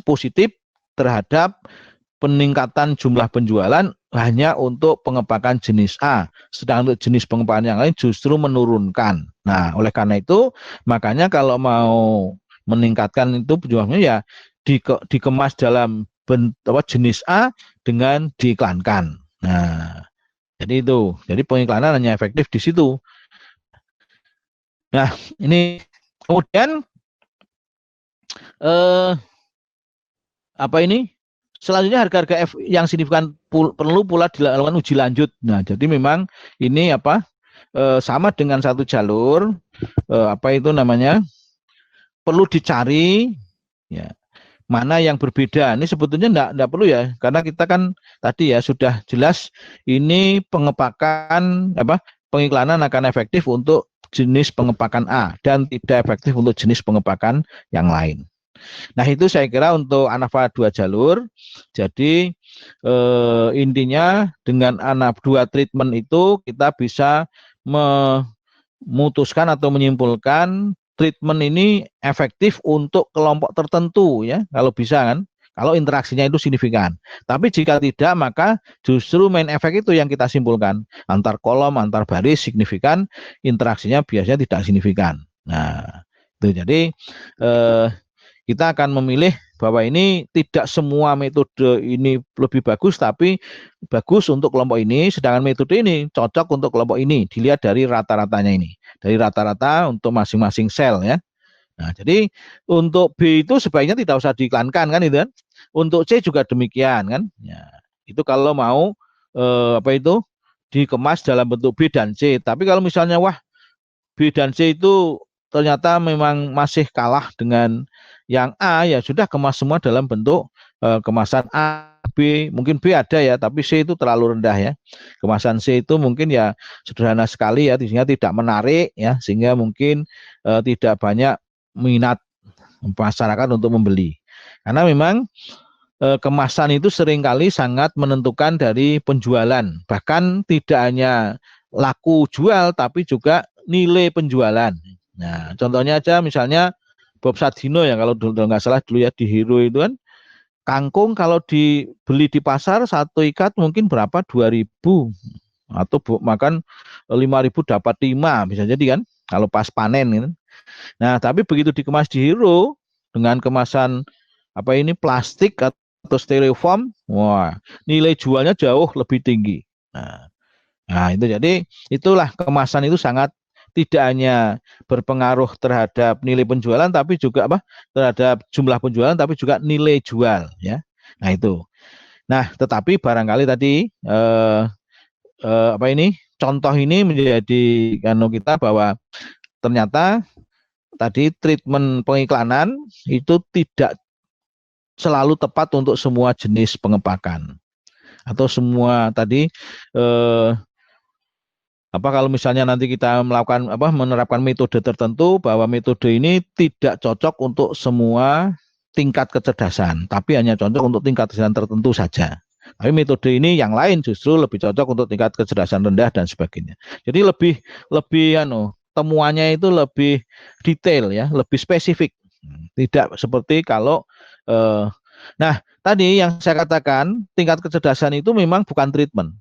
positif terhadap peningkatan jumlah penjualan hanya untuk pengepakan jenis A, sedangkan untuk jenis pengepakan yang lain justru menurunkan. Nah, oleh karena itu, makanya kalau mau meningkatkan itu penjualannya ya dikemas dalam jenis A dengan diiklankan. Nah, jadi itu. Jadi pengiklanan hanya efektif di situ. Nah, ini kemudian eh, apa ini? Selanjutnya harga-harga yang signifikan perlu pula dilakukan uji lanjut. Nah, jadi memang ini apa? Sama dengan satu jalur, apa itu namanya? Perlu dicari ya, mana yang berbeda. Ini sebetulnya enggak perlu ya, karena kita kan tadi ya sudah jelas ini pengepakan apa? Pengiklanan akan efektif untuk jenis pengepakan A dan tidak efektif untuk jenis pengepakan yang lain. Nah, itu saya kira untuk ANAFA 2 jalur. Jadi intinya dengan ANAFA 2 treatment itu kita bisa memutuskan atau menyimpulkan treatment ini efektif untuk kelompok tertentu ya, kalau bisa kan. Kalau interaksinya itu signifikan. Tapi jika tidak, maka justru main efek itu yang kita simpulkan. Antar kolom, antar baris signifikan, interaksinya biasanya tidak signifikan. Nah, itu jadi kita akan memilih bahwa ini tidak semua metode ini lebih bagus, tapi bagus untuk kelompok ini, sedangkan metode ini cocok untuk kelompok ini. Dilihat dari rata-ratanya ini, dari rata-rata untuk masing-masing sel ya. Nah, jadi untuk B itu sebaiknya tidak usah diiklankan kan itu kan. Untuk C juga demikian kan. Ya, itu kalau mau apa itu dikemas dalam bentuk B dan C. Tapi kalau misalnya wah B dan C itu ternyata memang masih kalah dengan yang A, ya sudah kemas semua dalam bentuk kemasan A, B, mungkin B ada ya, tapi C itu terlalu rendah ya. Kemasan C itu mungkin ya sederhana sekali ya, sehingga tidak menarik ya, sehingga mungkin tidak banyak minat masyarakat untuk membeli. Karena memang kemasan itu seringkali sangat menentukan dari penjualan. Bahkan tidak hanya laku jual, tapi juga nilai penjualan. Nah, contohnya aja misalnya Bob Sadino ya, kalau dulu nggak salah dulu ya di Hero itu kan, kangkung kalau dibeli di pasar satu ikat mungkin berapa? 2.000 atau makan 5.000 dapat 5 bisa jadi kan kalau pas panen gitu. Nah, tapi begitu dikemas di Hero dengan kemasan apa ini plastik atau styrofoam, wah, nilai jualnya jauh lebih tinggi. Nah, itu jadi itulah kemasan itu sangat tidak hanya berpengaruh terhadap nilai penjualan tapi juga apa? Terhadap jumlah penjualan tapi juga nilai jual ya. Nah, itu. Nah, tetapi barangkali tadi apa ini? Contoh ini menjadi kanu kita bahwa ternyata tadi treatment pengiklanan itu tidak selalu tepat untuk semua jenis pengepakan atau semua tadi apa kalau misalnya nanti kita melakukan apa menerapkan metode tertentu bahwa metode ini tidak cocok untuk semua tingkat kecerdasan, tapi hanya cocok untuk tingkat kecerdasan tertentu saja. Tapi metode ini yang lain justru lebih cocok untuk tingkat kecerdasan rendah dan sebagainya. Jadi lebih temuannya itu lebih detail ya, lebih spesifik. Tidak seperti kalau nah, tadi yang saya katakan tingkat kecerdasan itu memang bukan treatment.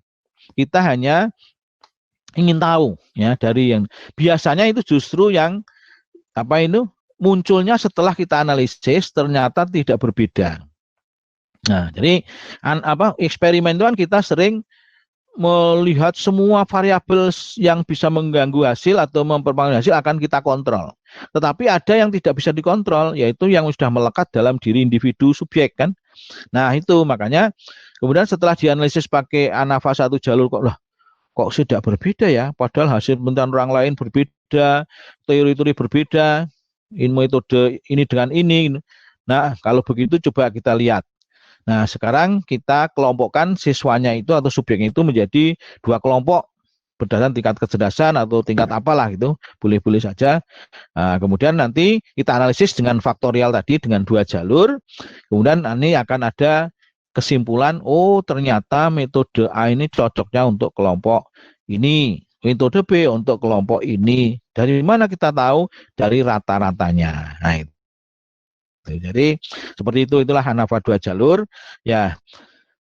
Kita hanya ingin tahu ya dari yang biasanya itu justru yang apa itu munculnya setelah kita analisis ternyata tidak berbeda. Nah, jadi eksperimen itu kan kita sering melihat semua variabel yang bisa mengganggu hasil atau memperpanjang hasil akan kita kontrol. Tetapi ada yang tidak bisa dikontrol, yaitu yang sudah melekat dalam diri individu subjek kan. Nah, itu makanya kemudian setelah dianalisis pakai ANAFA 1 jalur kok tidak berbeda ya, padahal hasil penelitian orang lain berbeda, teori-teori berbeda, metode ini dengan ini. Nah, kalau begitu coba kita lihat. Nah, sekarang kita kelompokkan siswanya itu atau subjeknya itu menjadi 2 kelompok. berdasarkan tingkat kecerdasan atau tingkat apalah itu boleh-boleh saja. Nah, kemudian nanti kita analisis dengan faktorial tadi dengan 2 jalur. Kemudian ini akan ada kesimpulan, oh ternyata metode A ini cocoknya untuk kelompok ini, metode B untuk kelompok ini. Dari mana kita tahu? Dari rata-ratanya. Nah, itu. Jadi seperti itu, itulah Hanafa 2 jalur. Ya,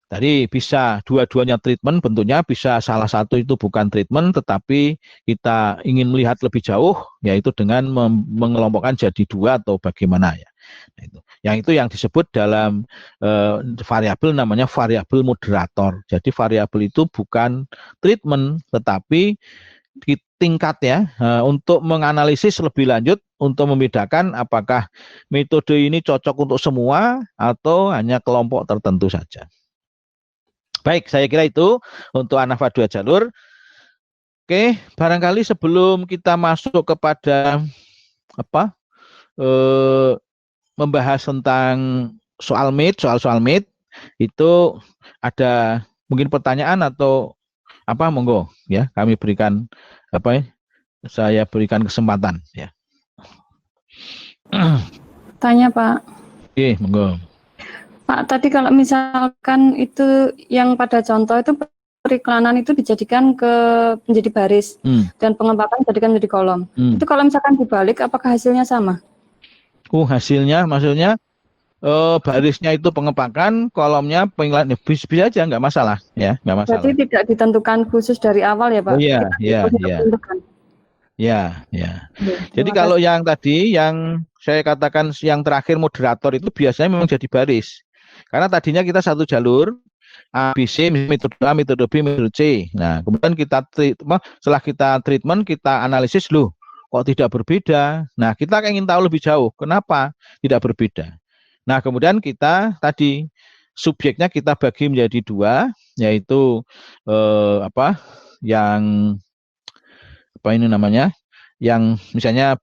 tadi bisa dua-duanya treatment, bentuknya bisa salah satu itu bukan treatment, tetapi kita ingin melihat lebih jauh, yaitu dengan mengelompokkan jadi 2 atau bagaimana ya. Nah, itu. Yang itu yang disebut dalam variabel namanya variabel moderator. Jadi variabel itu bukan treatment, tetapi tingkat ya untuk menganalisis lebih lanjut untuk membedakan apakah metode ini cocok untuk semua atau hanya kelompok tertentu saja. Baik, saya kira itu untuk Hanafa 2 jalur. Oke, barangkali sebelum kita masuk kepada apa membahas tentang soal-soal mate itu ada mungkin pertanyaan atau apa, monggo ya, kami berikan apa ya, saya berikan kesempatan ya. Tanya Pak. Oke, monggo. Pak, tadi kalau misalkan itu yang pada contoh itu periklanan itu dijadikan menjadi baris dan pengembangan dijadikan menjadi kolom. Itu kalau misalkan dibalik, apakah hasilnya sama? Hasilnya maksudnya barisnya itu pengepakan, kolomnya pengiklanan, bisa aja, nggak masalah ya, nggak masalah. Berarti tidak ditentukan khusus dari awal ya Pak? Oh iya, Kita iya, iya. tentukan. Ya, ya. Jadi Terima kalau kasih. yang tadi, yang saya katakan yang terakhir moderator itu biasanya memang jadi baris. Karena tadinya kita 1 jalur, A, B, C, metode A, metode B, metode C. Nah, kemudian setelah kita treatment, kita analisis, loh, kok tidak berbeda? Nah, kita ingin tahu lebih jauh, kenapa tidak berbeda? Nah, kemudian kita tadi, subjeknya kita bagi menjadi 2, yaitu yang apa ini namanya, yang misalnya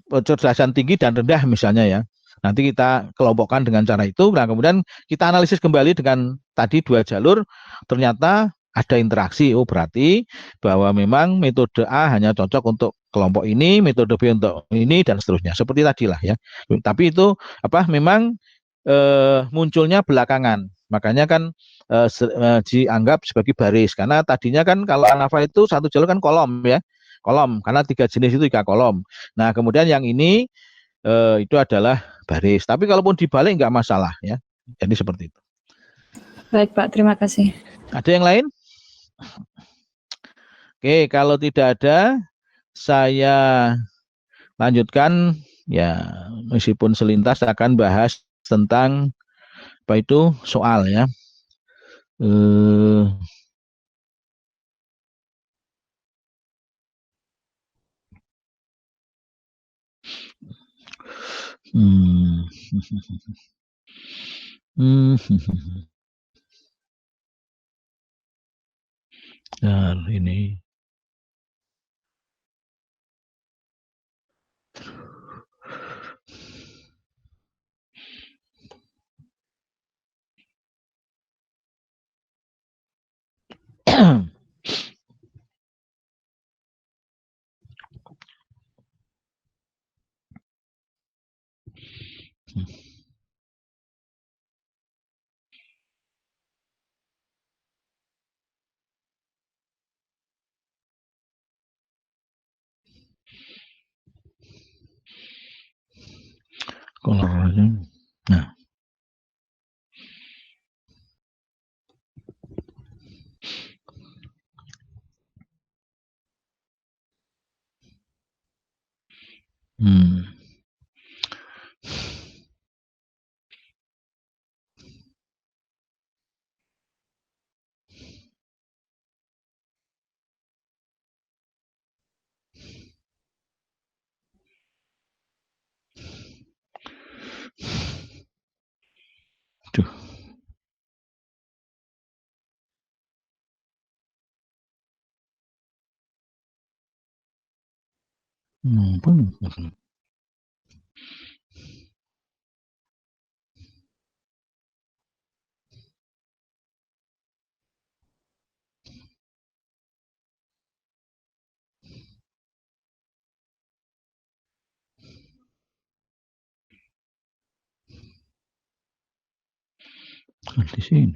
kecerdasan tinggi dan rendah misalnya ya. Nanti kita kelompokkan dengan cara itu. Nah, kemudian kita analisis kembali dengan tadi 2 jalur, ternyata ada interaksi. Oh, berarti bahwa memang metode A hanya cocok untuk kelompok ini, metode B untuk ini, dan seterusnya. Seperti tadi lah ya. Tapi itu memang munculnya belakangan. Makanya kan dianggap sebagai baris. Karena tadinya kan kalau Hanafa itu 1 jalur kan kolom ya. Kolom, karena 3 jenis itu 3 kolom. Nah, kemudian yang ini itu adalah baris. Tapi kalaupun dibalik nggak masalah ya. Jadi seperti itu. Baik Pak, terima kasih. Ada yang lain? Oke, kalau tidak ada, saya lanjutkan ya, meskipun selintas akan bahas tentang apa itu soal ya. Nah, ini kolornya. Nah, Duh. Pun. Di sini.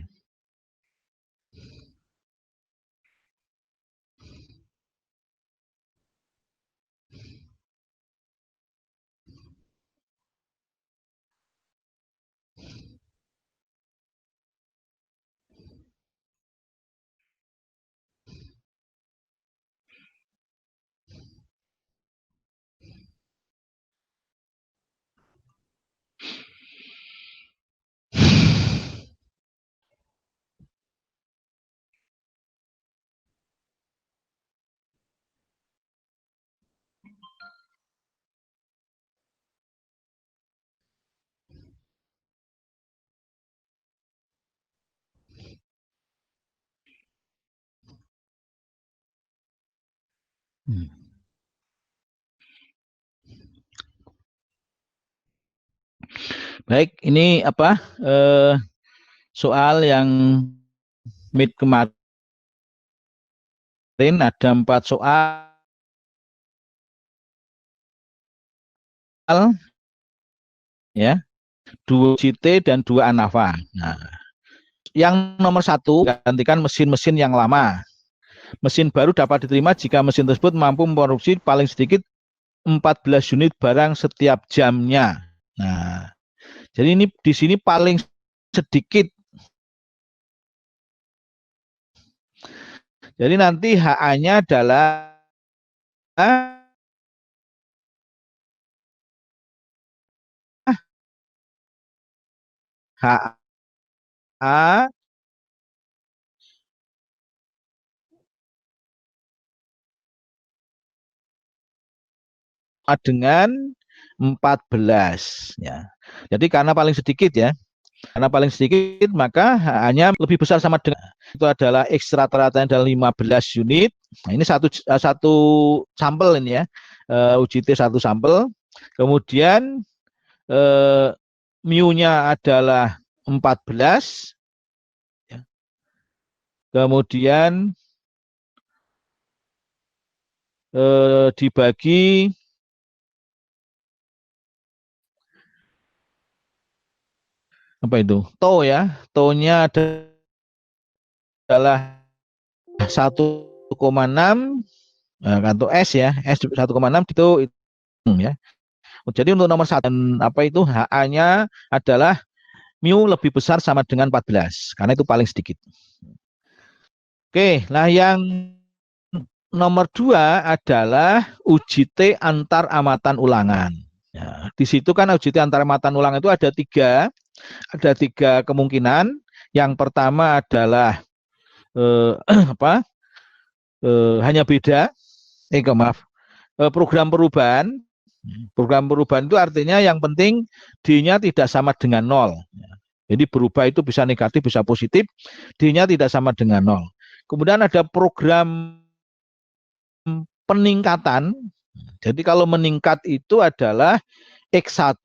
Baik, ini apa soal yang mid kemarin ada 4 soal ya, 2 CT dan 2 ANAVA. Nah, yang nomor 1 gantikan mesin-mesin yang lama. Mesin baru dapat diterima jika mesin tersebut mampu memproduksi paling sedikit 14 unit barang setiap jamnya. Nah, jadi ini di sini paling sedikit. Jadi nanti HA-nya adalah HA dengan 14 ya. Jadi karena paling sedikit ya. Karena paling sedikit maka hanya lebih besar sama dengan itu adalah X rata-ratanya adalah 15 unit. Nah, ini satu sampel ini ya. UJT satu sampel. Kemudian mu-nya adalah 14 ya. Kemudian dibagi apa itu? To ya. To-nya adalah 1,6 atau S ya. S 1,6 itu ya. Jadi untuk nomor 1 apa itu HA-nya adalah mu lebih besar sama dengan 14 karena itu paling sedikit. Oke, nah yang nomor 2 adalah UJT antar amatan ulangan. Ya, di situ kan UJT antar amatan ulangan itu ada tiga kemungkinan. Yang pertama adalah apa? Hanya beda, program perubahan. Program perubahan itu artinya yang penting D-nya tidak sama dengan 0. Jadi berubah itu bisa negatif, bisa positif. D-nya tidak sama dengan 0. Kemudian ada program peningkatan. Jadi kalau meningkat itu adalah X1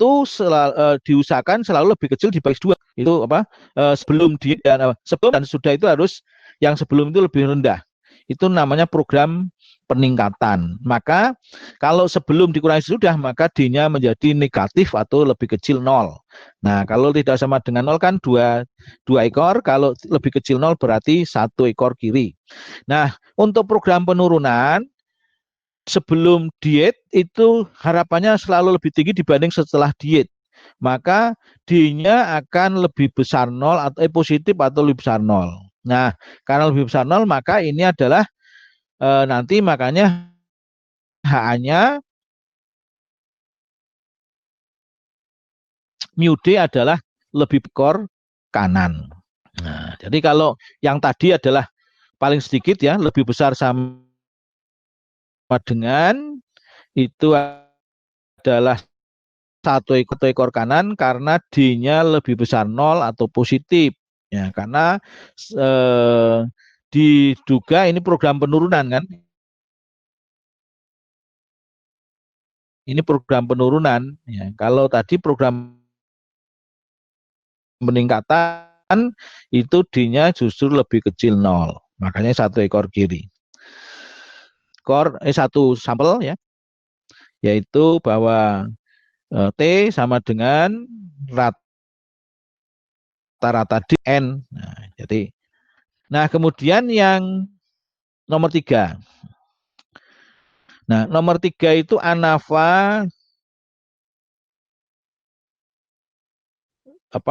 diusahakan selalu lebih kecil dibagi 2. Itu apa? Sebelum dan sudah itu harus yang sebelum itu lebih rendah. Itu namanya program peningkatan. Maka kalau sebelum dikurangi sudah, maka D-nya menjadi negatif atau lebih kecil 0. Nah, kalau tidak sama dengan 0 kan 2 ekor, kalau lebih kecil 0 berarti 1 ekor kiri. Nah, untuk program penurunan, sebelum diet itu harapannya selalu lebih tinggi dibanding setelah diet. Maka D-nya akan lebih besar 0 atau positif atau lebih besar 0. Nah, karena lebih besar 0 maka ini adalah nanti makanya HA-nya mu D adalah lebih ekor kanan. Nah, jadi kalau yang tadi adalah paling sedikit ya, lebih besar sama dengan itu adalah satu ekor kanan karena D-nya lebih besar 0 atau positif. Ya, karena diduga ini program penurunan kan. Ini program penurunan. Ya, kalau tadi program peningkatan itu D-nya justru lebih kecil 0. Makanya 1 ekor kiri. Satu sampel ya, yaitu bahwa T sama dengan rata-rata di N. Nah, kemudian yang nomor 3. Nah, nomor 3 itu ANAVA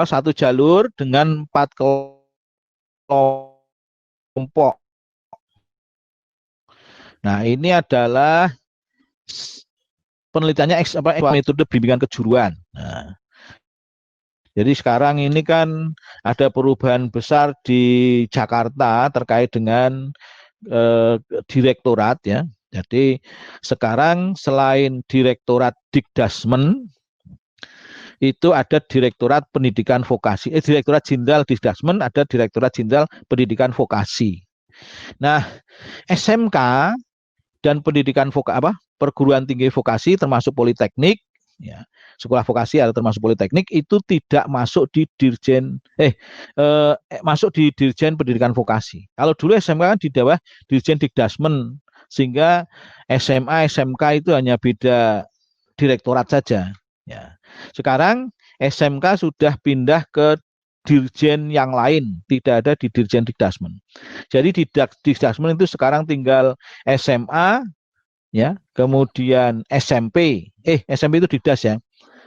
satu jalur dengan 4 kelompok. Nah, ini adalah penelitiannya metode bimbingan kejuruan. Nah, jadi sekarang ini kan ada perubahan besar di Jakarta terkait dengan direktorat ya. Jadi sekarang selain direktorat Dikdasmen itu ada direktorat pendidikan vokasi. Direktorat Jenderal Dikdasmen, ada direktorat Jenderal Pendidikan Vokasi. Nah, SMK dan pendidikan perguruan tinggi vokasi termasuk politeknik ya, sekolah vokasi atau termasuk politeknik itu tidak masuk di dirjen masuk di dirjen pendidikan vokasi. Kalau dulu SMK kan di bawah dirjen Dikdasmen, sehingga SMA SMK itu hanya beda direktorat saja ya. Sekarang SMK sudah pindah ke dirjen yang lain, tidak ada di dirjen Dikdasmen. Jadi di Dikdasmen itu sekarang tinggal SMA ya, kemudian SMP. SMP itu Dikdas ya.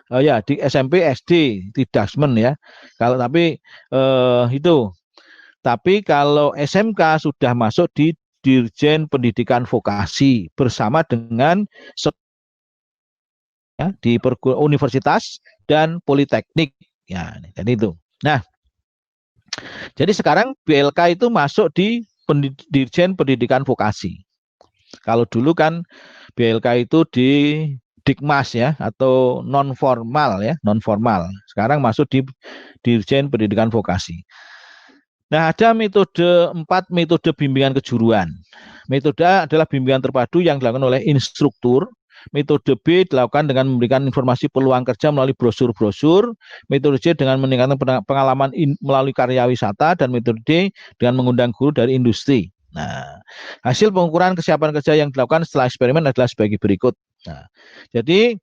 Oh ya, di SMP SD Dikdasmen ya. Kalau tapi kalau SMK sudah masuk di Dirjen Pendidikan Vokasi bersama dengan ya, di universitas dan politeknik ya. Jadi itu. Nah, jadi sekarang BLK itu masuk di Dirjen Pendidikan Vokasi. Kalau dulu kan BLK itu di Dikmas ya, atau non formal ya, non formal. Sekarang masuk di Dirjen Pendidikan Vokasi. Nah, ada metode 4 metode bimbingan kejuruan. Metode A adalah bimbingan terpadu yang dilakukan oleh instruktur. Metode B dilakukan dengan memberikan informasi peluang kerja melalui brosur-brosur. Metode C dengan meningkatkan pengalaman melalui karya wisata. Dan metode D dengan mengundang guru dari industri. Nah, hasil pengukuran kesiapan kerja yang dilakukan setelah eksperimen adalah sebagai berikut. Nah, jadi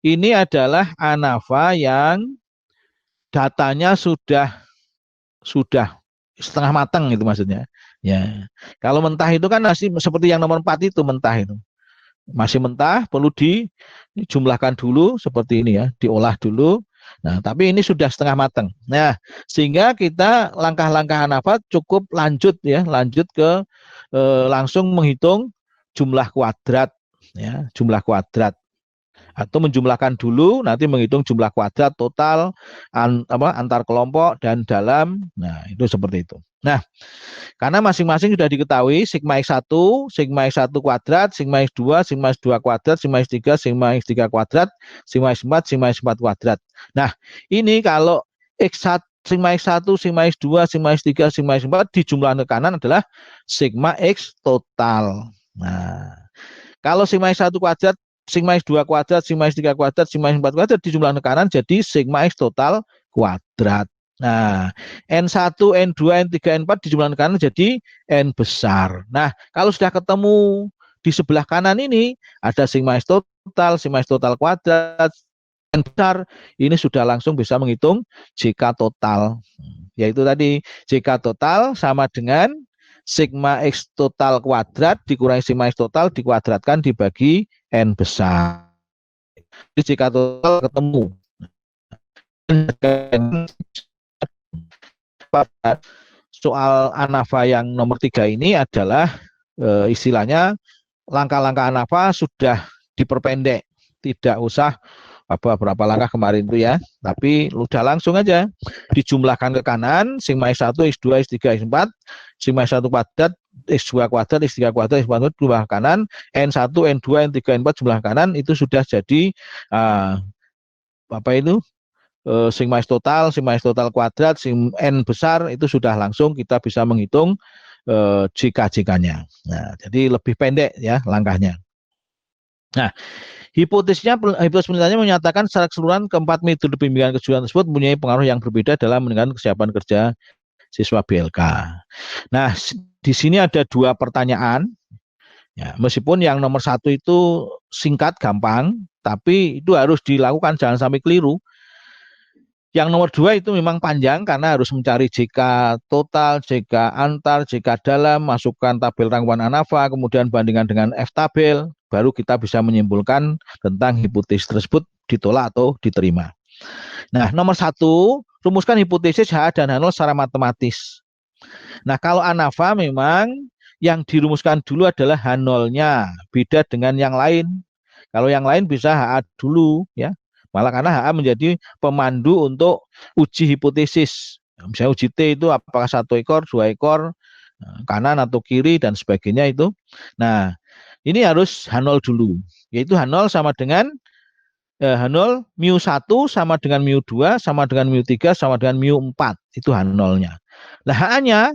ini adalah ANAVA yang datanya sudah setengah matang itu maksudnya. Ya, kalau mentah itu kan masih seperti yang nomor 4 itu mentah itu. Masih mentah, perlu dijumlahkan dulu seperti ini ya, diolah dulu. Nah, tapi ini sudah setengah matang. Nah, sehingga kita langkah-langkah ANAVA cukup lanjut ya, lanjut ke langsung menghitung jumlah kuadrat ya, jumlah kuadrat. Atau menjumlahkan dulu, nanti menghitung jumlah kuadrat total antar kelompok dan dalam. Nah, itu seperti itu. Nah, karena masing-masing sudah diketahui sigma X1, sigma X1 kuadrat, sigma X2, sigma X2 kuadrat, sigma X3, sigma X3 kuadrat, sigma X4, sigma X4 kuadrat. Nah, ini kalau X1, sigma X1, sigma X2, sigma X3, sigma X4 dijumlahkan ke kanan adalah sigma X total. Nah, kalau sigma X1 kuadrat, sigma X2 kuadrat, sigma X3 kuadrat, sigma X4 kuadrat dijumlahkan ke kanan jadi sigma X total kuadrat. Nah, N1, N2, N3, N4 dijumlahkan ke kanan jadi N besar. Nah, kalau sudah ketemu di sebelah kanan ini ada sigma X total, sigma X total kuadrat, N besar, ini sudah langsung bisa menghitung JK total. Yaitu tadi JK total sama dengan sigma X total kuadrat dikurangi sigma X total dikuadratkan dibagi N besar. Jadi jika total ketemu. Soal ANAVA yang nomor 3 ini adalah istilahnya langkah-langkah ANAVA sudah diperpendek. Tidak usah berapa langkah kemarin itu ya, tapi udah langsung aja dijumlahkan ke kanan sigma X1, X2, X3, X4, sigma X1 kuadrat, X2 kuadrat, X3 kuadrat, X4 kuadrat jumlah kanan, N1, N2, N3, N4 jumlah kanan itu sudah jadi sigma X total, sigma X total kuadrat, N besar itu sudah langsung kita bisa menghitung JK-JK-nya. Nah, jadi lebih pendek ya langkahnya. Nah, hipotesis penelitiannya menyatakan secara keseluruhan keempat metode bimbingan kejuruan tersebut mempunyai pengaruh yang berbeda dalam meningkatkan kesiapan kerja siswa BLK. Nah, di sini ada 2 pertanyaan. Ya, meskipun yang nomor 1 itu singkat, gampang, tapi itu harus dilakukan, jangan sampai keliru. Yang nomor 2 itu memang panjang karena harus mencari JK total, JK antar, JK dalam, masukkan tabel rangkuman ANAFA, kemudian bandingkan dengan F tabel, baru kita bisa menyimpulkan tentang hipotesis tersebut ditolak atau diterima. Nah, nomor 1, rumuskan hipotesis H dan H0 secara matematis. Nah, kalau ANAFA memang yang dirumuskan dulu adalah H0-nya, beda dengan yang lain. Kalau yang lain bisa HA dulu, ya. Malah karena HA menjadi pemandu untuk uji hipotesis. Misalnya uji T itu apakah 1 ekor, 2 ekor, kanan atau kiri, dan sebagainya itu. Nah, ini harus H0 dulu. Yaitu H0 sama dengan H0 mu1 sama dengan mu2 sama dengan mu3 sama dengan mu4. Itu H0-nya. Nah, HA-nya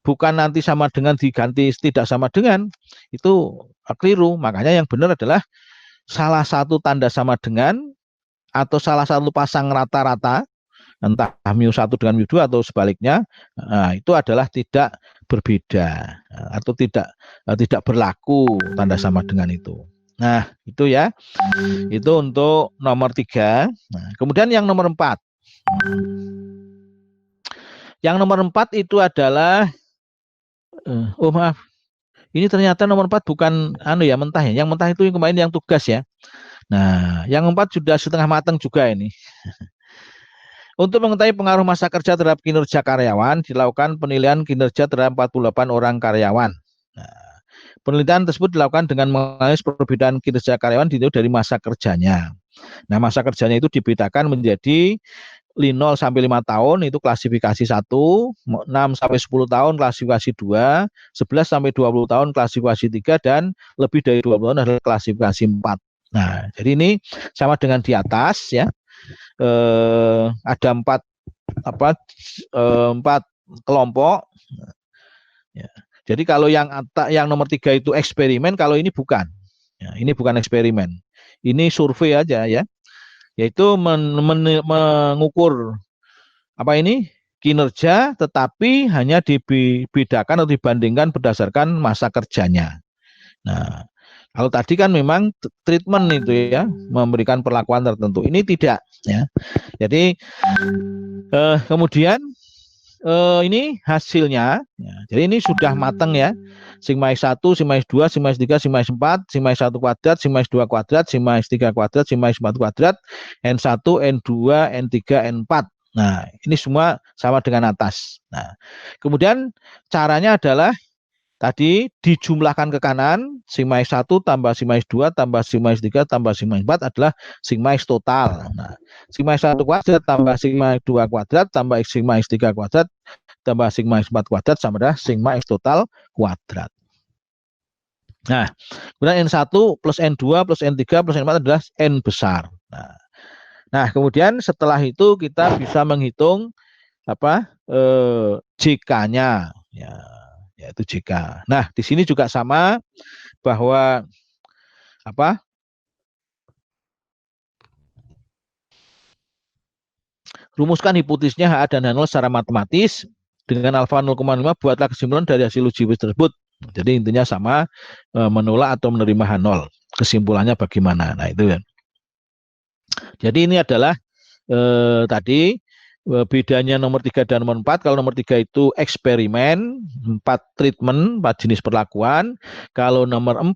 bukan nanti sama dengan diganti tidak sama dengan, itu keliru. Makanya yang benar adalah salah satu tanda sama dengan atau salah satu pasang rata-rata, entah mu1 dengan mu2 atau sebaliknya, itu adalah tidak berbeda atau tidak berlaku tanda sama dengan itu. Nah, itu ya. Itu untuk nomor 3. Nah, kemudian yang nomor 4. Yang nomor 4 itu adalah oh maaf. Ini ternyata nomor 4 bukan mentah ya. Yang mentah itu yang kemarin yang tugas ya. Nah, yang 4 sudah setengah matang juga ini. Untuk mengetahui pengaruh masa kerja terhadap kinerja karyawan, dilakukan penilaian kinerja terhadap 48 orang karyawan. Nah, penelitian tersebut dilakukan dengan menganalisis perbedaan kinerja karyawan dari masa kerjanya. Nah, masa kerjanya itu dibedakan menjadi 0 sampai 5 tahun itu klasifikasi 1, 6 sampai 10 tahun klasifikasi 2, 11 sampai 20 tahun klasifikasi 3, dan lebih dari 20 tahun adalah klasifikasi 4. Nah, jadi ini sama dengan di atas ya. Ada 4 kelompok. Ya. Jadi kalau yang nomor 3 itu eksperimen, kalau ini bukan. Ya, ini bukan eksperimen. Ini survei aja ya. Yaitu mengukur kinerja, tetapi hanya dibedakan atau dibandingkan berdasarkan masa kerjanya. Nah, kalau tadi kan memang treatment itu ya, memberikan perlakuan tertentu. Ini tidak ya. Jadi kemudian ini hasilnya. Ya, jadi ini sudah matang ya. Sigma X1, Sigma X2, Sigma X3, Sigma X4, Sigma X1 kuadrat, Sigma X2 kuadrat, Sigma X3 kuadrat, Sigma X4 kuadrat, N1, N2, N3, N4. Nah, ini semua sama dengan atas. Nah, kemudian caranya adalah tadi dijumlahkan ke kanan, sigma X1 tambah sigma X2 tambah sigma X3 tambah sigma X4 adalah sigma X total. Nah, sigma X1 kuadrat tambah sigma X2 kuadrat tambah sigma X3 kuadrat tambah sigma X4 kuadrat sama dengan sigma X total kuadrat. Nah, kemudian N1 plus N2 plus N3 plus N4 adalah N besar. Nah, kemudian setelah itu kita bisa menghitung JK-nya ya, yaitu JK. Nah, di sini juga sama bahwa rumuskan hipotesisnya HA dan H0 secara matematis dengan alfa 0,5, buatlah kesimpulan dari hasil uji tersebut. Jadi intinya sama, menolak atau menerima H0. Kesimpulannya bagaimana? Nah, itu ya. Jadi ini adalah tadi bedanya nomor 3 dan nomor 4. Kalau nomor 3 itu eksperimen, 4 treatment, 4 jenis perlakuan. Kalau nomor 4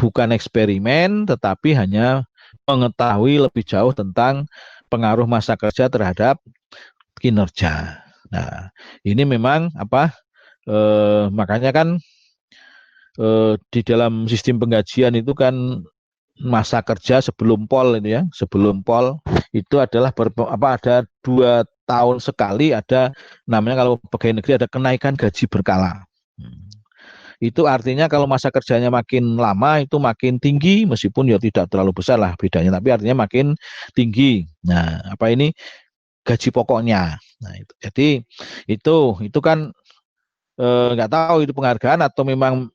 bukan eksperimen, tetapi hanya mengetahui lebih jauh tentang pengaruh masa kerja terhadap kinerja. Nah, ini memang makanya kan di dalam sistem penggajian itu kan masa kerja sebelum POL itu ya, sebelum POL itu adalah ada 2 tahun sekali ada namanya kalau pegawai negeri ada kenaikan gaji berkala. Itu artinya kalau masa kerjanya makin lama itu makin tinggi, meskipun ya tidak terlalu besar lah bedanya, tapi artinya makin tinggi. Nah, ini gaji pokoknya. Nah, itu. Jadi itu kan nggak tahu itu penghargaan atau memang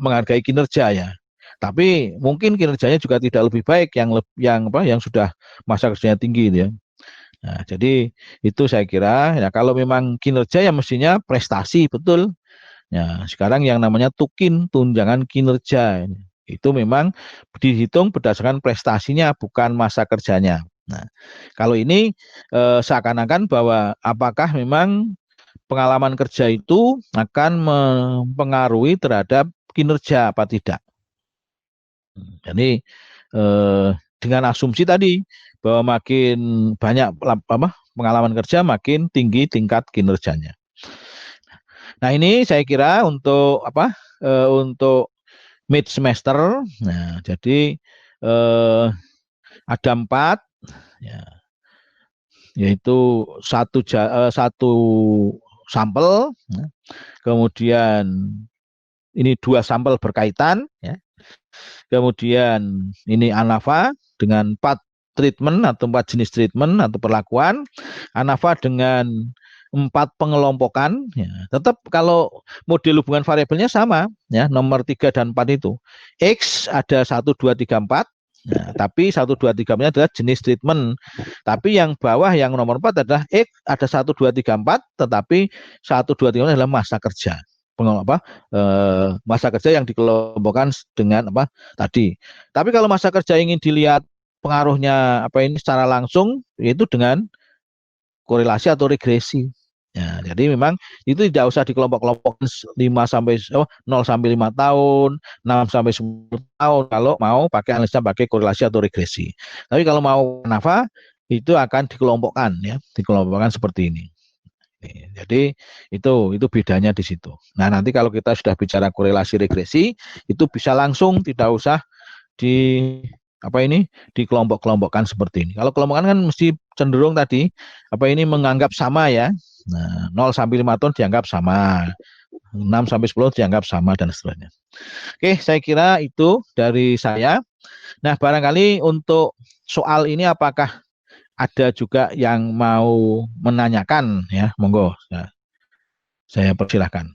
menghargai kinerja ya. Tapi mungkin kinerjanya juga tidak lebih baik yang sudah masa kerjanya tinggi ya. Nah, jadi itu saya kira ya, kalau memang kinerja ya mestinya prestasi betul. Ya, sekarang yang namanya tunjangan kinerja itu memang dihitung berdasarkan prestasinya bukan masa kerjanya. Nah, kalau ini seakan-akan bahwa apakah memang pengalaman kerja itu akan mempengaruhi terhadap kinerja apa tidak. Jadi dengan asumsi tadi bahwa makin banyak pengalaman kerja makin tinggi tingkat kinerjanya. Nah, ini saya kira untuk untuk mid semester. Nah, jadi ada 4 ya, yaitu satu sampel, ya. Kemudian ini 2 sampel berkaitan, ya. Kemudian ini ANAVA dengan 4 treatment atau 4 jenis treatment atau perlakuan, ANAVA dengan 4 pengelompokan, ya. Tetap kalau model hubungan variabelnya sama, ya, nomor 3 dan 4 itu. X ada 1, 2, 3, 4. Nah, tapi 1, 2, 3 adalah jenis treatment. Tapi yang bawah yang nomor 4 adalah X ada 1, 2, 3, 4, tetapi 1, 2, 3 adalah masa kerja. Masa kerja yang dikelompokkan dengan tadi. Tapi kalau masa kerja ingin dilihat pengaruhnya secara langsung, yaitu dengan korelasi atau regresi. Ya, jadi memang itu tidak usah dikelompok-kelompokkan 0 sampai 5 tahun, 6 sampai 10 tahun kalau mau pakai analisa pakai korelasi atau regresi. Tapi kalau mau ANAVA itu akan dikelompokkan, ya, dikelompokkan seperti ini. Jadi itu bedanya di situ. Nah, nanti kalau kita sudah bicara korelasi regresi itu bisa langsung, tidak usah di kelompok-kelompokkan seperti ini. Kalau kelompokan kan mesti cenderung tadi menganggap sama, ya. Nah, 0 sampai 5 tahun dianggap sama, 6 sampai 10 dianggap sama, dan seterusnya. Oke, saya kira itu dari saya. Nah, barangkali untuk soal ini apakah ada juga yang mau menanyakan, ya, monggo, ya, saya persilahkan.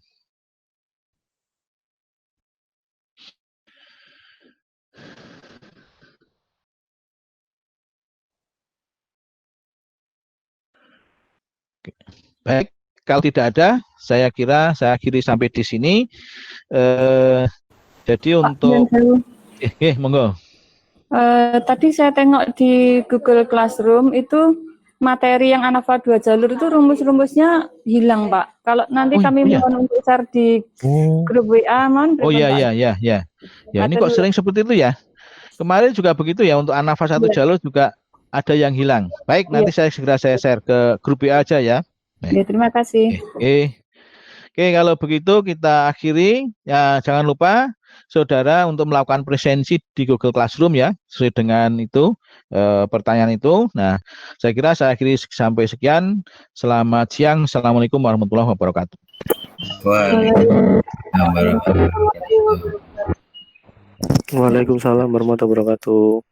Baik, kalau tidak ada, saya kira saya akhiri sampai di sini. Jadi untuk monggo. Tadi saya tengok di Google Classroom itu materi yang ANAVA 2 jalur itu rumus-rumusnya hilang, Pak. Kalau nanti kami mohon untuk share di grup WA, mohon. Oh iya. Ya, ini kok sering seperti itu, ya. Kemarin juga begitu, ya, untuk ANAVA 1 jalur juga ada yang hilang. Baik, nanti saya segera share ke grup WA aja, ya. Ya, terima kasih. Oke, kalau begitu kita akhiri. Ya, jangan lupa saudara untuk melakukan presensi di Google Classroom, ya, sesuai dengan itu pertanyaan itu. Nah, saya kira saya akhiri sampai sekian. Selamat siang. Assalamualaikum warahmatullahi wabarakatuh. Waalaikumsalam warahmatullahi wabarakatuh.